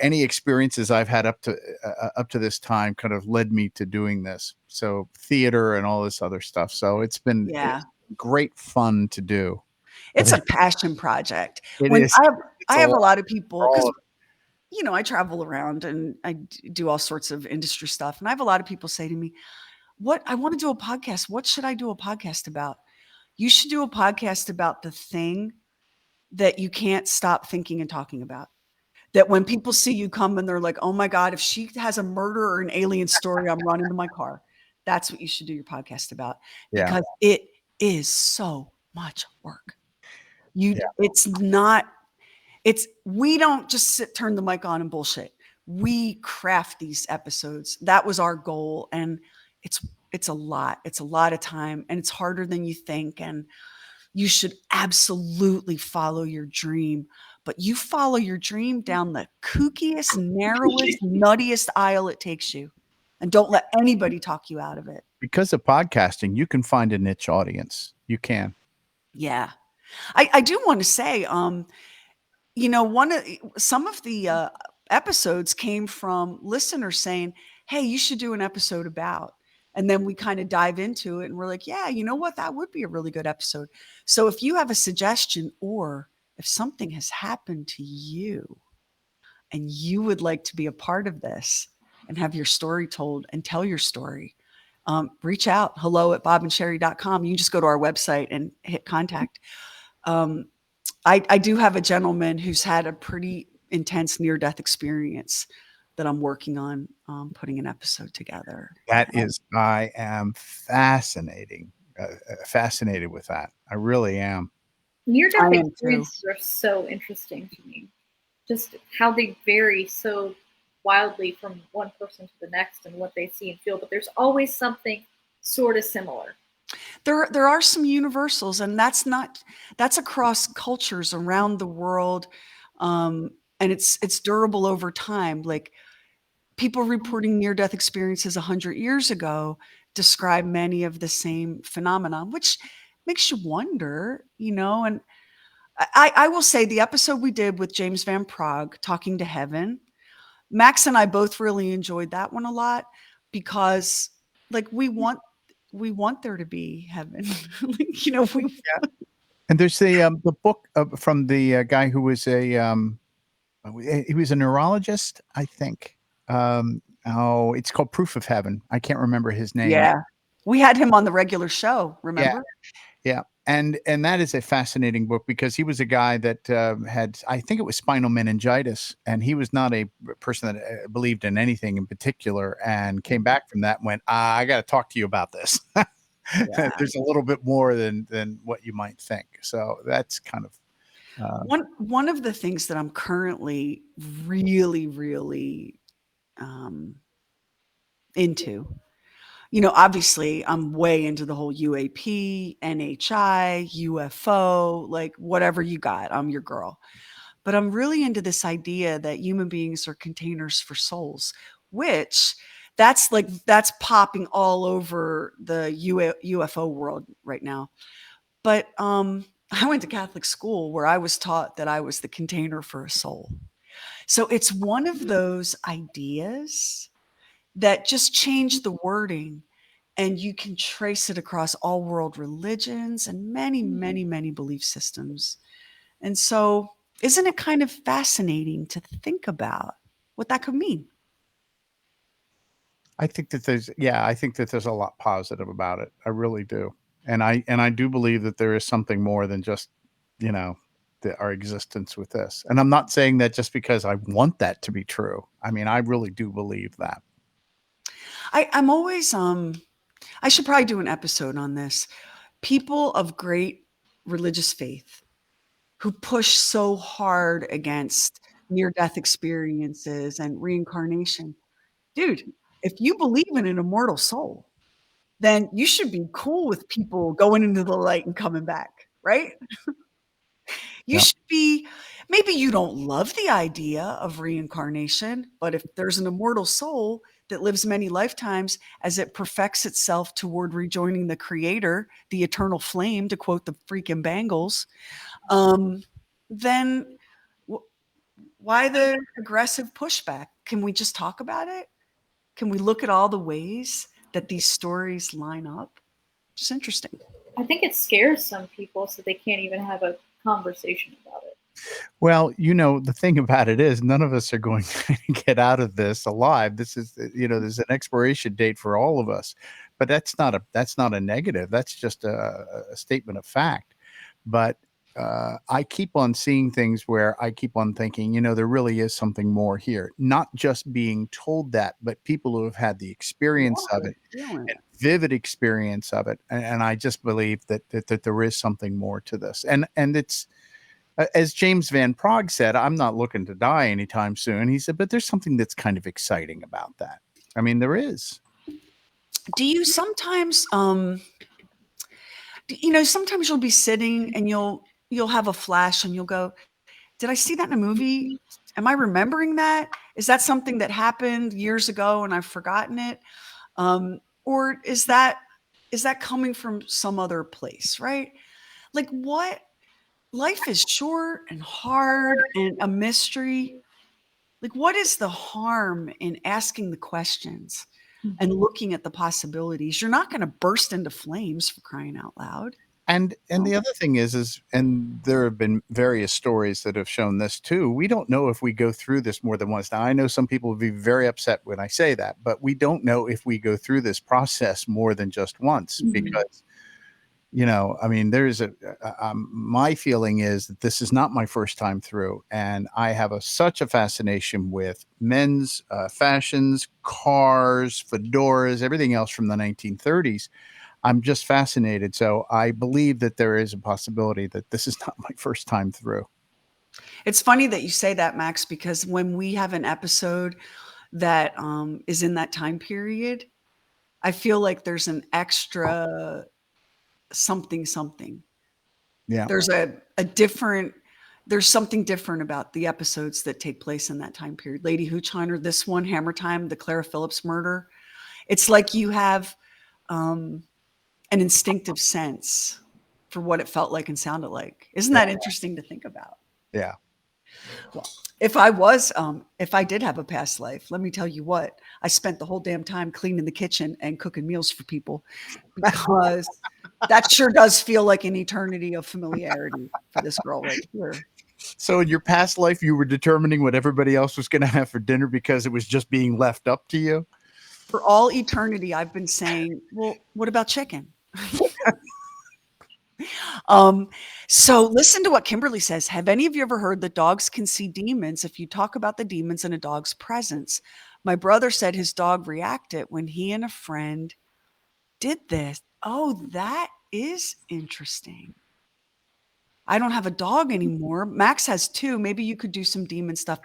any experiences I've had up to this time kind of led me to doing this. So theater and all this other stuff. So Yeah. it's great fun to do. But It's a passion project. it When is it's I a have a lot lot of for people all because of I travel around and I do all sorts of industry stuff, and I have a lot of people say to me, "What I want to do a podcast. What should I do a podcast about?" You should do a podcast about the thing that you can't stop thinking and talking about. That when people see you come and they're like, "Oh my god, if she has a murder or an alien story, I'm running to my car." That's what you should do your podcast about yeah. because it is so much work. Yeah. It's not It's we don't just turn the mic on and bullshit. We craft these episodes. That was our goal, and it's a lot. It's a lot of time, and it's harder than you think. And you should absolutely follow your dream, but you follow your dream down the kookiest, narrowest, nuttiest aisle it takes you, and don't let anybody talk you out of it. Because of podcasting, you can find a niche audience. You can. Yeah, I do want to say, one of some of the episodes came from listeners saying, "Hey, you should do an episode about." And then we kind of dive into it and we're like, "Yeah, you know what? That would be a really good episode." So if you have a suggestion or if something has happened to you and you would like to be a part of this and have your story told and tell your story, reach out hello@bobandsheri.com. You can just go to our website and hit contact. Um, I do have a gentleman who's had a pretty intense near-death experience that I'm working on putting an episode together. That is, I am fascinated with that. I really am. Near-death I am too. experiences are so interesting to me. Just how they vary so wildly from one person to the next and what they see and feel, but there's always something sort of similar. There are some universals, and that's across cultures around the world, and it's durable over time. Like people reporting near-death experiences 100 years ago describe many of the same phenomena, which makes you wonder, and I will say the episode we did with James Van Prague, Talking to Heaven, Max and I both really enjoyed that one a lot because like we want there to be heaven. Like, we Yeah. And there's the book from the guy who was he was a neurologist, I think. Oh, it's called Proof of Heaven. I can't remember his name. yeah. We had him on the regular show, Yeah, remember? yeah. And that is a fascinating book because he was a guy that had, I think it was spinal meningitis, and he was not a person that believed in anything in particular, and came back from that and went, I got to talk to you about this. Yeah. There's a little bit more than what you might think. So that's kind of One of the things that I'm currently really, really into, obviously I'm way into the whole UAP, NHI, UFO, like whatever you got, I'm your girl. but I'm really into this idea that human beings are containers for souls, which that's popping all over the UFO world right now. But I went to Catholic school where I was taught that I was the container for a soul. So it's one of those ideas that just change the wording, and you can trace it across all world religions and many, many, many belief systems. And so, isn't it kind of fascinating to think about what that could mean? I think that I think that there's a lot positive about it. I really do. And I do believe that there is something more than just, you know, our existence with this. And I'm not saying that just because I want that to be true. I mean, I really do believe that. I'm always I should probably do an episode on this. People of great religious faith who push so hard against near death experiences and reincarnation. Dude, if you believe in an immortal soul, then you should be cool with people going into the light and coming back, right? You Yeah. should be, maybe you don't love the idea of reincarnation, but if there's an immortal soul that lives many lifetimes as it perfects itself toward rejoining the creator, the eternal flame, to quote the freaking Bangles, um, then why the aggressive pushback? Can we just talk about it? Can we look at all the ways that these stories line up? Just interesting. I think it scares some people, so they can't even have a conversation about it. Well, the thing about it is none of us are going to get out of this alive. This is, there's an expiration date for all of us, but that's not a negative. That's just a statement of fact. But I keep on seeing things where I keep on thinking, there really is something more here. Not just being told that, but people who have had the experience of it, and vivid experience of it, and I just believe that there is something more to this, and it's as James Van Prague said, I'm not looking to die anytime soon. He said, but there's something that's kind of exciting about that. I mean, there is. Do you sometimes, sometimes you'll be sitting and you'll have a flash and you'll go, did I see that in a movie? Am I remembering that? Is that something that happened years ago and I've forgotten it? Or is that coming from some other place, right? Like what life is short and hard and a mystery. Like, what is the harm in asking the questions and looking at the possibilities? You're not going to burst into flames, for crying out loud. And the other thing is, and there have been various stories that have shown this too. We don't know if we go through this more than once. Now, I know some people will be very upset when I say that, but we don't know if we go through this process more than just once because I mean, my feeling is that this is not my first time through, and I have such a fascination with men's fashions, cars, fedoras, everything else from the 1930s. I'm just fascinated. So I believe that there is a possibility that this is not my first time through. It's funny that you say that, Max, because when we have an episode that is in that time period, I feel like there's an extra something. Yeah. There's there's something different about the episodes that take place in that time period. Lady Hoochheimer, this one, Hammer Time, the Clara Phillips murder. It's like you have an instinctive sense for what it felt like and sounded like. Isn't that interesting to think about? Yeah. Well, if I did have a past life, let me tell you what, I spent the whole damn time cleaning the kitchen and cooking meals for people because that sure does feel like an eternity of familiarity for this girl right here. So in your past life, you were determining what everybody else was going to have for dinner because it was just being left up to you? For all eternity, I've been saying, well, what about chicken? So listen to what Kimberly says. Have any of you ever heard that dogs can see demons if you talk about the demons in a dog's presence? My brother said his dog reacted when he and a friend did this. Oh, that is interesting. I don't have a dog anymore. Max has two. Maybe you could do some demon stuff.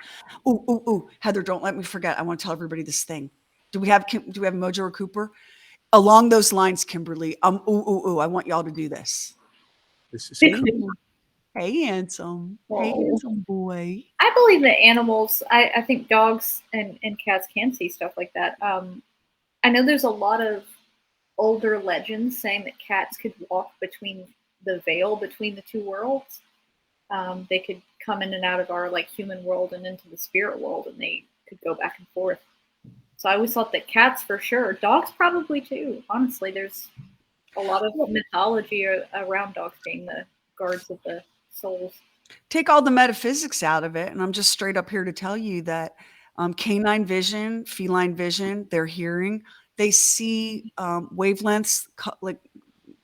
Ooh, Heather, don't let me forget. I want to tell everybody this thing. Do we have Mojo or Cooper? Along those lines, Kimberly. I want y'all to do this. This is Hey, cool. Hey, handsome. Hey, Whoa. handsome boy. I believe that animals, I think dogs and cats can see stuff like that. I know there's a lot of older legends saying that cats could walk between the veil between the two worlds. They could come in and out of our like human world and into the spirit world, and they could go back and forth. So I always thought that cats for sure, dogs probably too. Honestly, there's a lot of mythology around dogs being the guards of the souls. Take all the metaphysics out of it, and I'm just straight up here to tell you that canine vision, feline vision, their hearing, they see wavelengths, like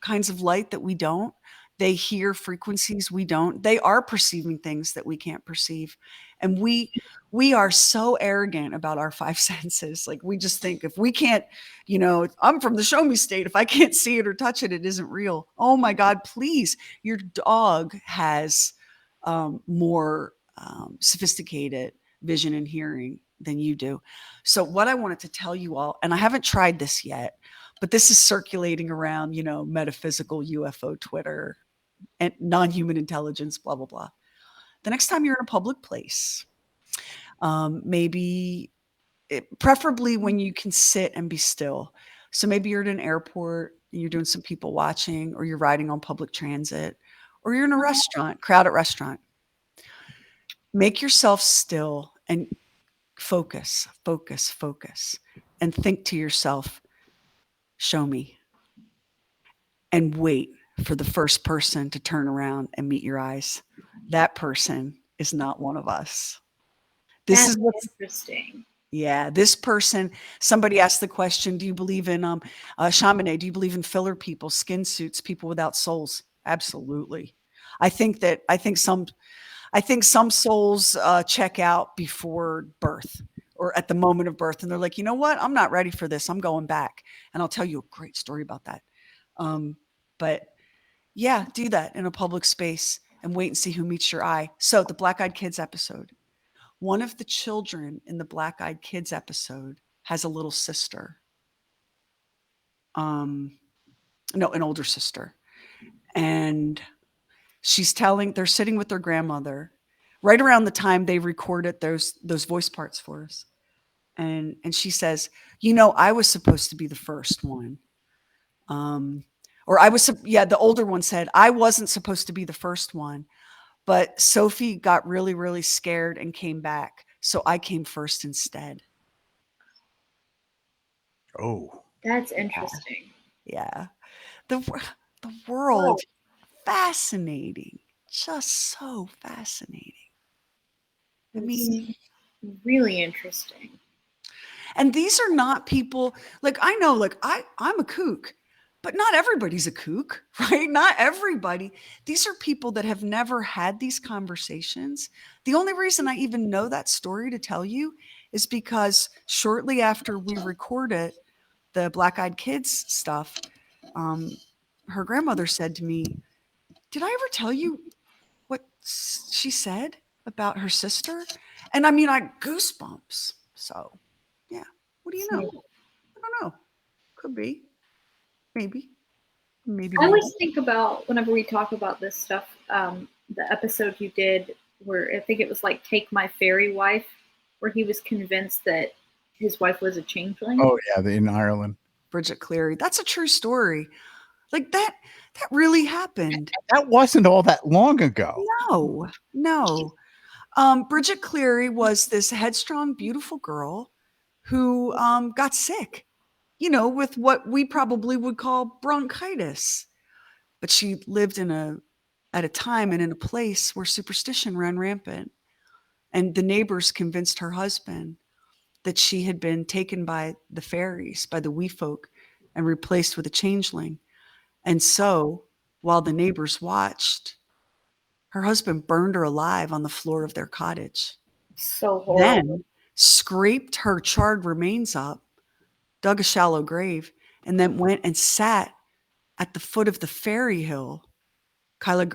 kinds of light that we don't. They hear frequencies we don't. They are perceiving things that we can't perceive. And we are so arrogant about our five senses. Like we just think if we can't, I'm from the show me state. If I can't see it or touch it, it isn't real. Oh my God, please. Your dog has more sophisticated vision and hearing than you do. So what I wanted to tell you all, and I haven't tried this yet, but this is circulating around, metaphysical UFO Twitter and non-human intelligence, blah, blah, blah. The next time you're in a public place, preferably when you can sit and be still. So maybe you're at an airport and you're doing some people watching, or you're riding on public transit, or you're in a restaurant, crowded restaurant. Make yourself still and focus, focus, focus, and think to yourself, show me. And wait for the first person to turn around and meet your eyes. That person is not one of us. This is what's interesting. Yeah, this person, somebody asked the question, do you believe in shaman? Do you believe in filler people, skin suits, people without souls? Absolutely. I think some souls check out before birth or at the moment of birth, and they're like, you know what? I'm not ready for this. I'm going back. And I'll tell you a great story about that. But yeah, do that in a public space and wait and see who meets your eye. So the Black Eyed Kids episode, one of the children in the Black Eyed Kids episode has a little sister. No, an older sister. And they're sitting with their grandmother right around the time they recorded those voice parts for us. And she says, I was supposed to be the first one. The older one said, I wasn't supposed to be the first one, but Sophie got really, really scared and came back. So I came first instead. Oh, that's interesting. Yeah. The world, fascinating. Just so fascinating. I mean, really interesting. And these are not people like I know, like I'm a kook, but not everybody's a kook, right? Not everybody. These are people that have never had these conversations. The only reason I even know that story to tell you is because shortly after we recorded the Black Eyed Kids stuff, her grandmother said to me, did I ever tell you what she said about her sister? And I mean, I goosebumps. So, yeah. What do you know? I don't know. Could be. Maybe. Maybe. I always think about whenever we talk about this stuff, the episode you did where I think it was like Take My Fairy Wife, where he was convinced that his wife was a changeling. Oh, yeah, in Ireland. Bridget Cleary. That's a true story. Like that really happened. That wasn't all that long ago. No. Bridget Cleary was this headstrong, beautiful girl who got sick, with what we probably would call bronchitis. But she lived at a time and in a place where superstition ran rampant. And the neighbors convinced her husband that she had been taken by the fairies, by the wee folk, and replaced with a changeling. And so, while the neighbors watched, her husband burned her alive on the floor of their cottage. So horrible. Then scraped her charred remains up, dug a shallow grave, and then went and sat at the foot of the fairy hill, Kyla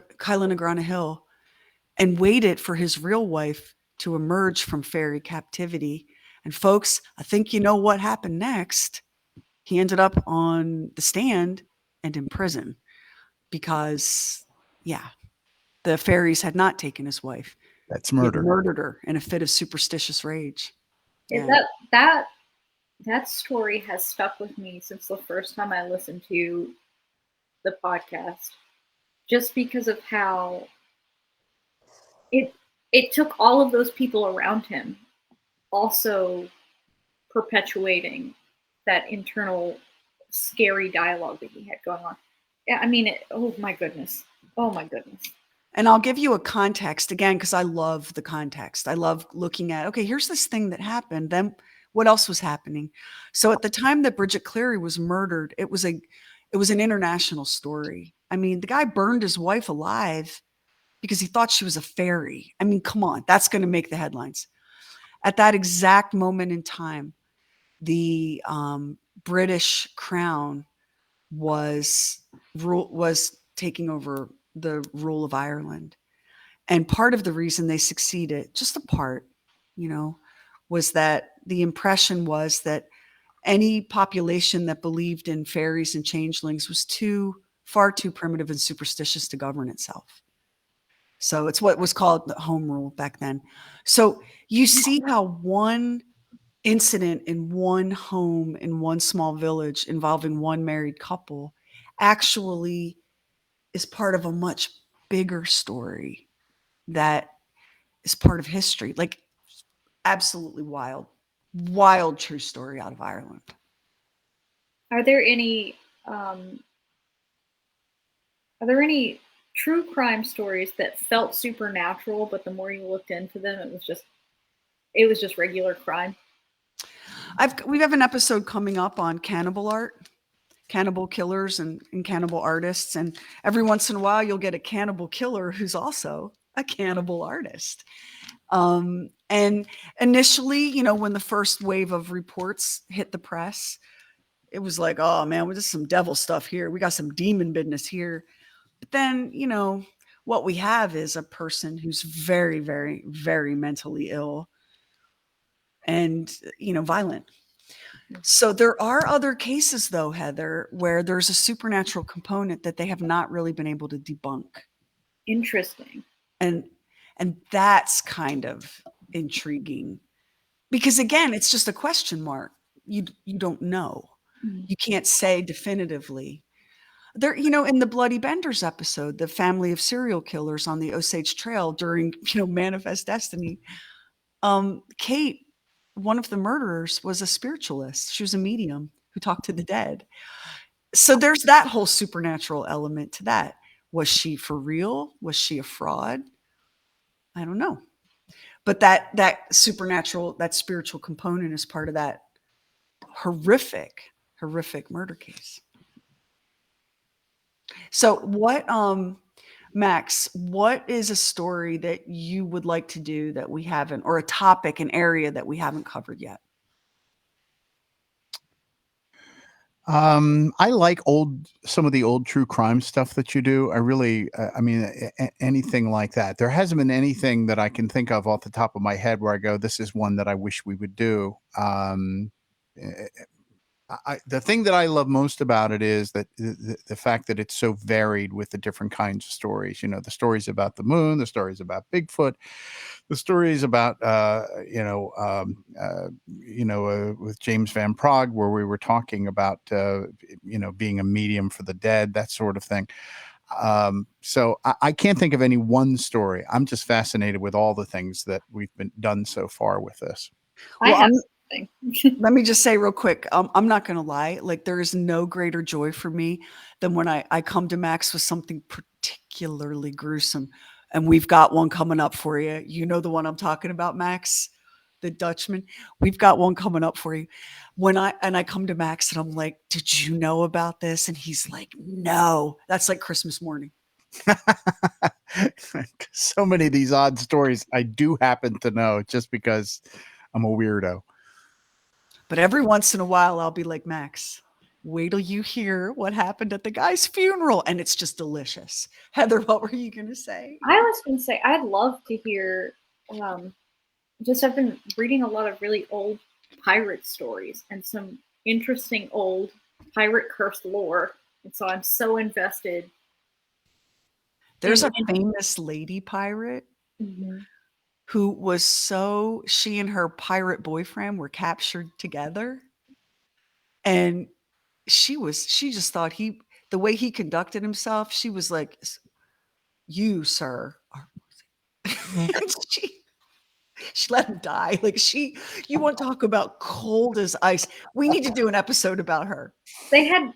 Hill, and waited for his real wife to emerge from fairy captivity. And folks, I think you know what happened next. He ended up on the stand and in prison because, yeah, the fairies had not taken his wife. That's He had murder. murdered her in a fit of superstitious rage. Is Yeah. that story has stuck with me since the first time I listened to the podcast, just because of how it took all of those people around him also perpetuating that internal scary dialogue that he had going on. Yeah, I mean, oh my goodness. Oh my goodness. And I'll give you a context again, because I love the context. I love looking at, okay, here's this thing that happened. Then what else was happening? So at the time that Bridget Cleary was murdered, it was an international story. I mean, the guy burned his wife alive because he thought she was a fairy. I mean, come on, that's going to make the headlines. At that exact moment in time, the British crown was taking over the rule of Ireland. And part of the reason they succeeded, just a part, was that the impression was that any population that believed in fairies and changelings was far too primitive and superstitious to govern itself. So it's what was called the home rule back then. So you see how one incident in one home in one small village involving one married couple actually is part of a much bigger story that is part of history. Like, absolutely wild true story out of Ireland. Are there any true crime stories that felt supernatural, but the more you looked into them, it was just regular crime? We have an episode coming up on cannibal art, cannibal killers and cannibal artists. And every once in a while, you'll get a cannibal killer who's also a cannibal artist. And initially, when the first wave of reports hit the press, it was like, oh man, well, there's some devil stuff here. We got some demon business here. But then, what we have is a person who's very, very, very mentally ill and, violent. So there are other cases, though, Heather, where there's a supernatural component that they have not really been able to debunk. Interesting. And that's kind of intriguing because, again, it's just a question mark. You don't know. Mm-hmm. You can't say definitively. There, in the Bloody Benders episode, the family of serial killers on the Osage Trail during, Manifest Destiny, Kate, one of the murderers, was a spiritualist. She was a medium who talked to the dead. So there's that whole supernatural element to that. Was she for real? Was she a fraud? I don't know. But that supernatural, that spiritual component is part of that horrific murder case. So Max, what is a story that you would like to do that we haven't, or a topic, an area that we haven't covered yet? I like some of the old true crime stuff that you do. I really, I mean, anything like that. There hasn't been anything that I can think of off the top of my head where I go, this is one that I wish we would do. The thing that I love most about it is that the fact that it's so varied with the different kinds of stories. The stories about the moon, the stories about Bigfoot, the stories about with James Van Prague, where we were talking about being a medium for the dead, that sort of thing. So I can't think of any one story. I'm just fascinated with all the things that we've been done so far with this. Well, let me just say real quick, I'm not going to lie. Like, there is no greater joy for me than when I come to Max with something particularly gruesome. And we've got one coming up for you. You know the one I'm talking about, Max, the Dutchman. We've got one coming up for you. When I come to Max and I'm like, did you know about this? And he's like, no. That's like Christmas morning. So many of these odd stories I do happen to know just because I'm a weirdo. But every once in a while, I'll be like, Max, wait till you hear what happened at the guy's funeral. And it's just delicious. Heather, what were you going to say? I was going to say, I'd love to hear, I've been reading a lot of really old pirate stories and some interesting old pirate cursed lore. And so I'm so invested. There's a famous lady pirate Mhm. who was she and her pirate boyfriend were captured together, and she just thought the way he conducted himself, she was like, "You, sir, are." And she let him die. Like you want to talk about cold as ice. We need to do an episode about her. They had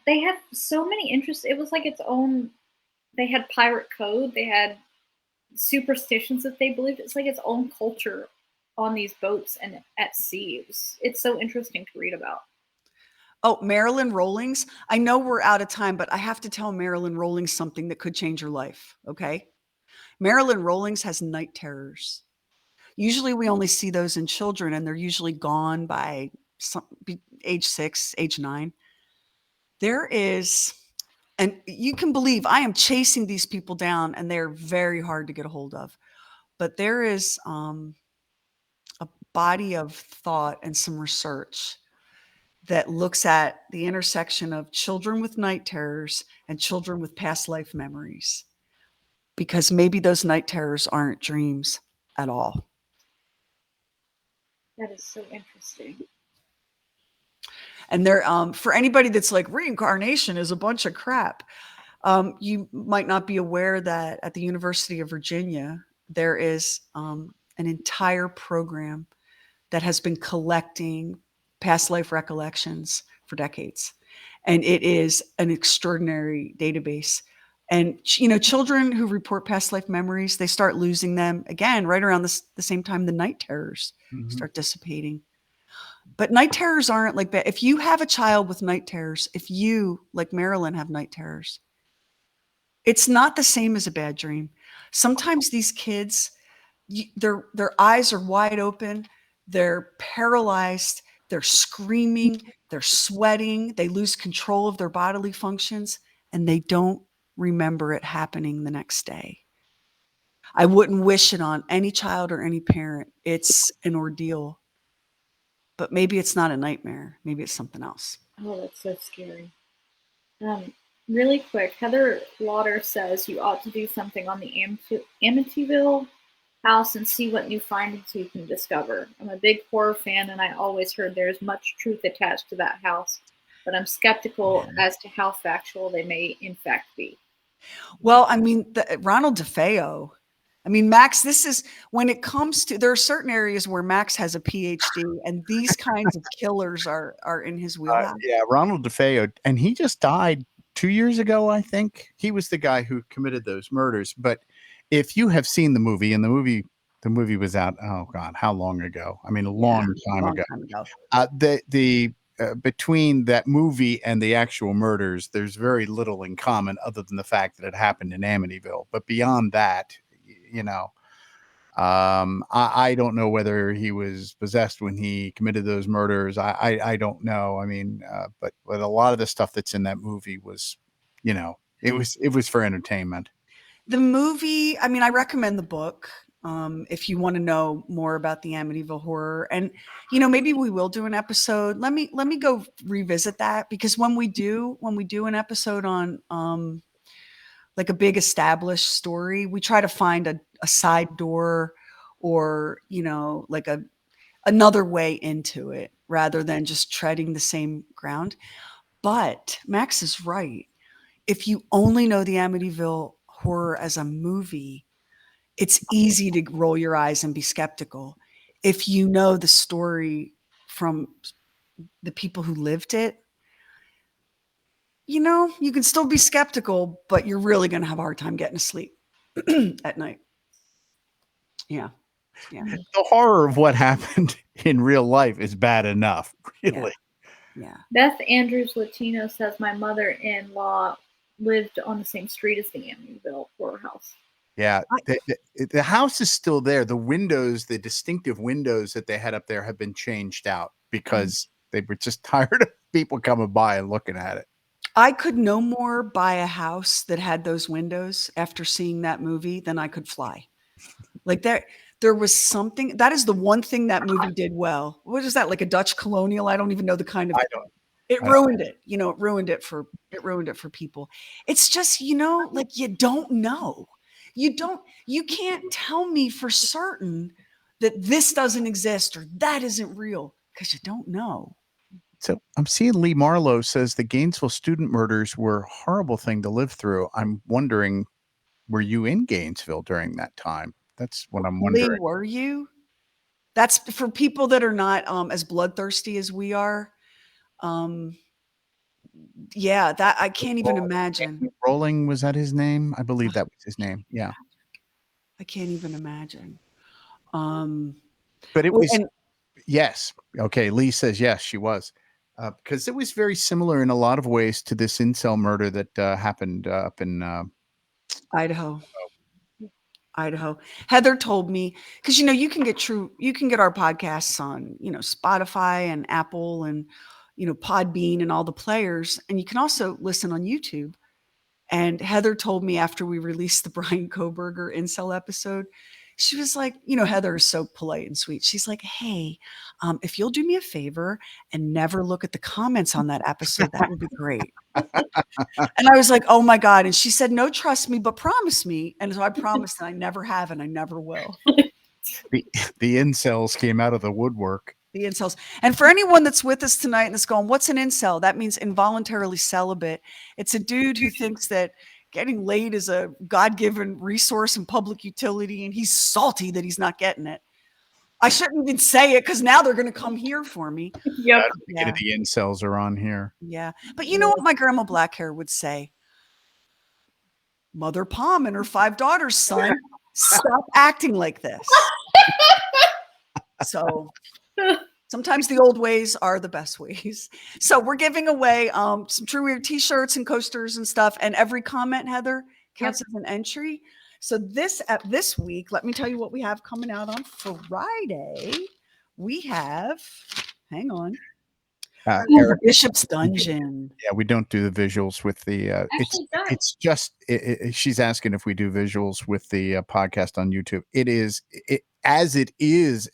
so many interests. It was like its own. They had pirate code. They had superstitions that they believed. It's like its own culture on these boats and at sea. It's so interesting to read about. Oh, Marilyn Rollings. I know we're out of time, but I have to tell Marilyn Rollings something that could change her life. Okay. Marilyn Rollings has night terrors. Usually we only see those in children, and they're usually gone by age 6, age 9. There is, and you can believe I am chasing these people down, and they're very hard to get a hold of. But there is a body of thought and some research that looks at the intersection of children with night terrors and children with past life memories, because maybe those night terrors aren't dreams at all. That is so interesting. And there, for anybody that's like, reincarnation is a bunch of crap, you might not be aware that at the University of Virginia, there is an entire program that has been collecting past life recollections for decades. And it is an extraordinary database. And, children who report past life memories, they start losing them again right around the same time the night terrors start dissipating. But night terrors aren't like that. If you have a child with night terrors, if you, like Marilyn, have night terrors, it's not the same as a bad dream. Sometimes these kids, their eyes are wide open, they're paralyzed, they're screaming, they're sweating, they lose control of their bodily functions, and they don't remember it happening the next day. I wouldn't wish it on any child or any parent. It's an ordeal. But maybe it's not a nightmare. Maybe it's something else. Oh, that's so scary. Really quick, Heather Lauder says you ought to do something on the Amityville house and see what new findings you can discover. I'm a big horror fan, and I always heard there's much truth attached to that house, but I'm skeptical as to how factual they may in fact be. Well, I mean, Ronald DeFeo. I mean, Max, this is when it comes to, there are certain areas where Max has a PhD, and these kinds of killers are in his wheelhouse. Yeah, Ronald DeFeo, and he just died 2 years ago, I think. He was the guy who committed those murders. But if you have seen the movie, and the movie was out, oh God, how long ago? I mean, a long time ago. Between that movie and the actual murders, there's very little in common other than the fact that it happened in Amityville. But beyond that, you know, I don't know whether he was possessed when he committed those murders. I don't know. I mean, but a lot of the stuff that's in that movie was, it was for entertainment. The movie, I mean, I recommend the book. If you want to know more about the Amityville horror, and maybe we will do an episode. Let me go revisit that, because when we do an episode on like a big established story, we try to find a side door, or like another way into it, rather than just treading the same ground. But Max is right. If you only know the Amityville horror as a movie, it's easy to roll your eyes and be skeptical. If you know the story from the people who lived it, you can still be skeptical, but you're really going to have a hard time getting to sleep at night. Yeah. The horror of what happened in real life is bad enough, really. Yeah. Beth Andrews Latino says my mother-in-law lived on the same street as the Amityville horror house. Yeah, the house is still there. The windows, the distinctive windows that they had up there, have been changed out because they were just tired of people coming by and looking at it. I could no more buy a house that had those windows after seeing that movie than I could fly. Like there was something, that is the one thing that movie did well. What is that, like a Dutch colonial? I don't even know the kind of. It ruined it. It ruined it for people. It's just, like, you don't know. You can't tell me for certain that this doesn't exist or that isn't real because you don't know. So I'm seeing Lee Marlowe says the Gainesville student murders were a horrible thing to live through. I'm wondering, were you in Gainesville during that time? That's what I'm Lee, wondering. were you? That's for people that are not as bloodthirsty as we are. Yeah, that I can't even imagine. Rolling, was that his name? I believe that was his name. Yeah. I can't even imagine. Um, But it well, was, and yes. Okay. Lee says yes, she was. Because it was very similar in a lot of ways to this incel murder that happened up in Idaho. Idaho. Heather told me because you can get our podcasts on Spotify and Apple and Podbean and all the players, and you can also listen on YouTube. And Heather told me after we released the Brian Koberger incel episode, she was like, Heather is so polite and sweet. She's like, hey, if you'll do me a favor and never look at the comments on that episode, that would be great. And I was like, oh my God. And she said, no, trust me, but promise me. And so I promised, and I never have, and I never will. the incels came out of the woodwork. The incels. And for anyone that's with us tonight and that's going, what's an incel? That means involuntarily celibate. It's a dude who thinks that getting laid is a God-given resource and public utility, and he's salty that he's not getting it. I shouldn't even say it because now they're going to come here for me. Yep. Yeah. The incels are on here. Yeah. But you know what my grandma Blackhair would say? Mother Palm and her 5 daughters, son, stop acting like this. So sometimes the old ways are the best ways. So we're giving away some True Weird t-shirts and coasters and stuff. And every comment, Heather, counts as an entry. So this week, let me tell you what we have coming out on Friday. We have, hang on. Eric, Bishop's Dungeon. Yeah, we don't do the visuals with the. It's just she's asking if we do visuals with the podcast on YouTube.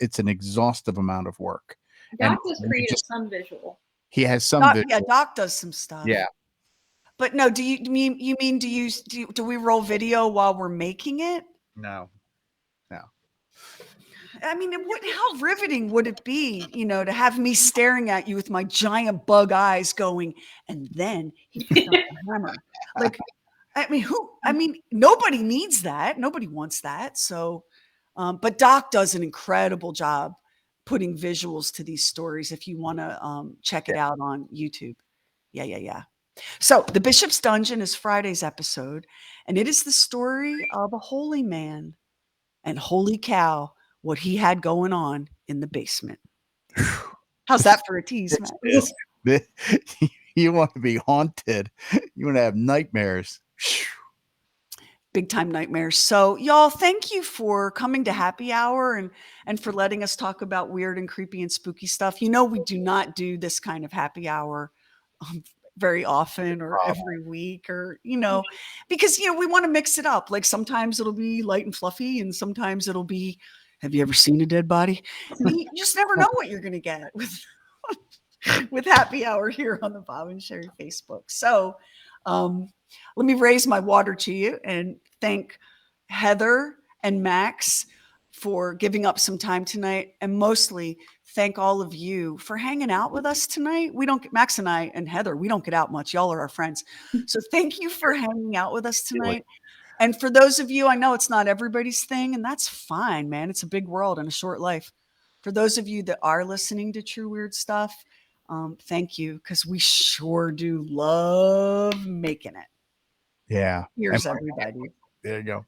It's an exhaustive amount of work. Doc has created some visual. He has some. Yeah, Doc does some stuff. Yeah, but no. Do we roll video while we're making it? No. I mean, how riveting would it be, to have me staring at you with my giant bug eyes going, and then he picked up the hammer. Like, I mean, nobody needs that. Nobody wants that. So, but Doc does an incredible job putting visuals to these stories if you want to check it out on YouTube. Yeah. So the Bishop's Dungeon is Friday's episode, and it is the story of a holy man. And holy cow, what he had going on in the basement. How's that for a tease, Matt? You want to be haunted. You want to have nightmares. Big time nightmares. So y'all, thank you for coming to happy hour and for letting us talk about weird and creepy and spooky stuff. We do not do this kind of happy hour very often or every week or, because, we want to mix it up. Like sometimes it'll be light and fluffy and sometimes it'll be, have you ever seen a dead body? You just never know what you're going to get with happy hour here on the Bob and Sheri Facebook. So let me raise my water to you and thank Heather and Max for giving up some time tonight, and mostly thank all of you for hanging out with us tonight. Max and I and Heather, we don't get out much. Y'all are our friends. So thank you for hanging out with us tonight. And for those of you, I know it's not everybody's thing, and that's fine, man. It's a big world and a short life. For those of you that are listening to True Weird Stuff, thank you, because we sure do love making it. Yeah. Here's everybody. There you go.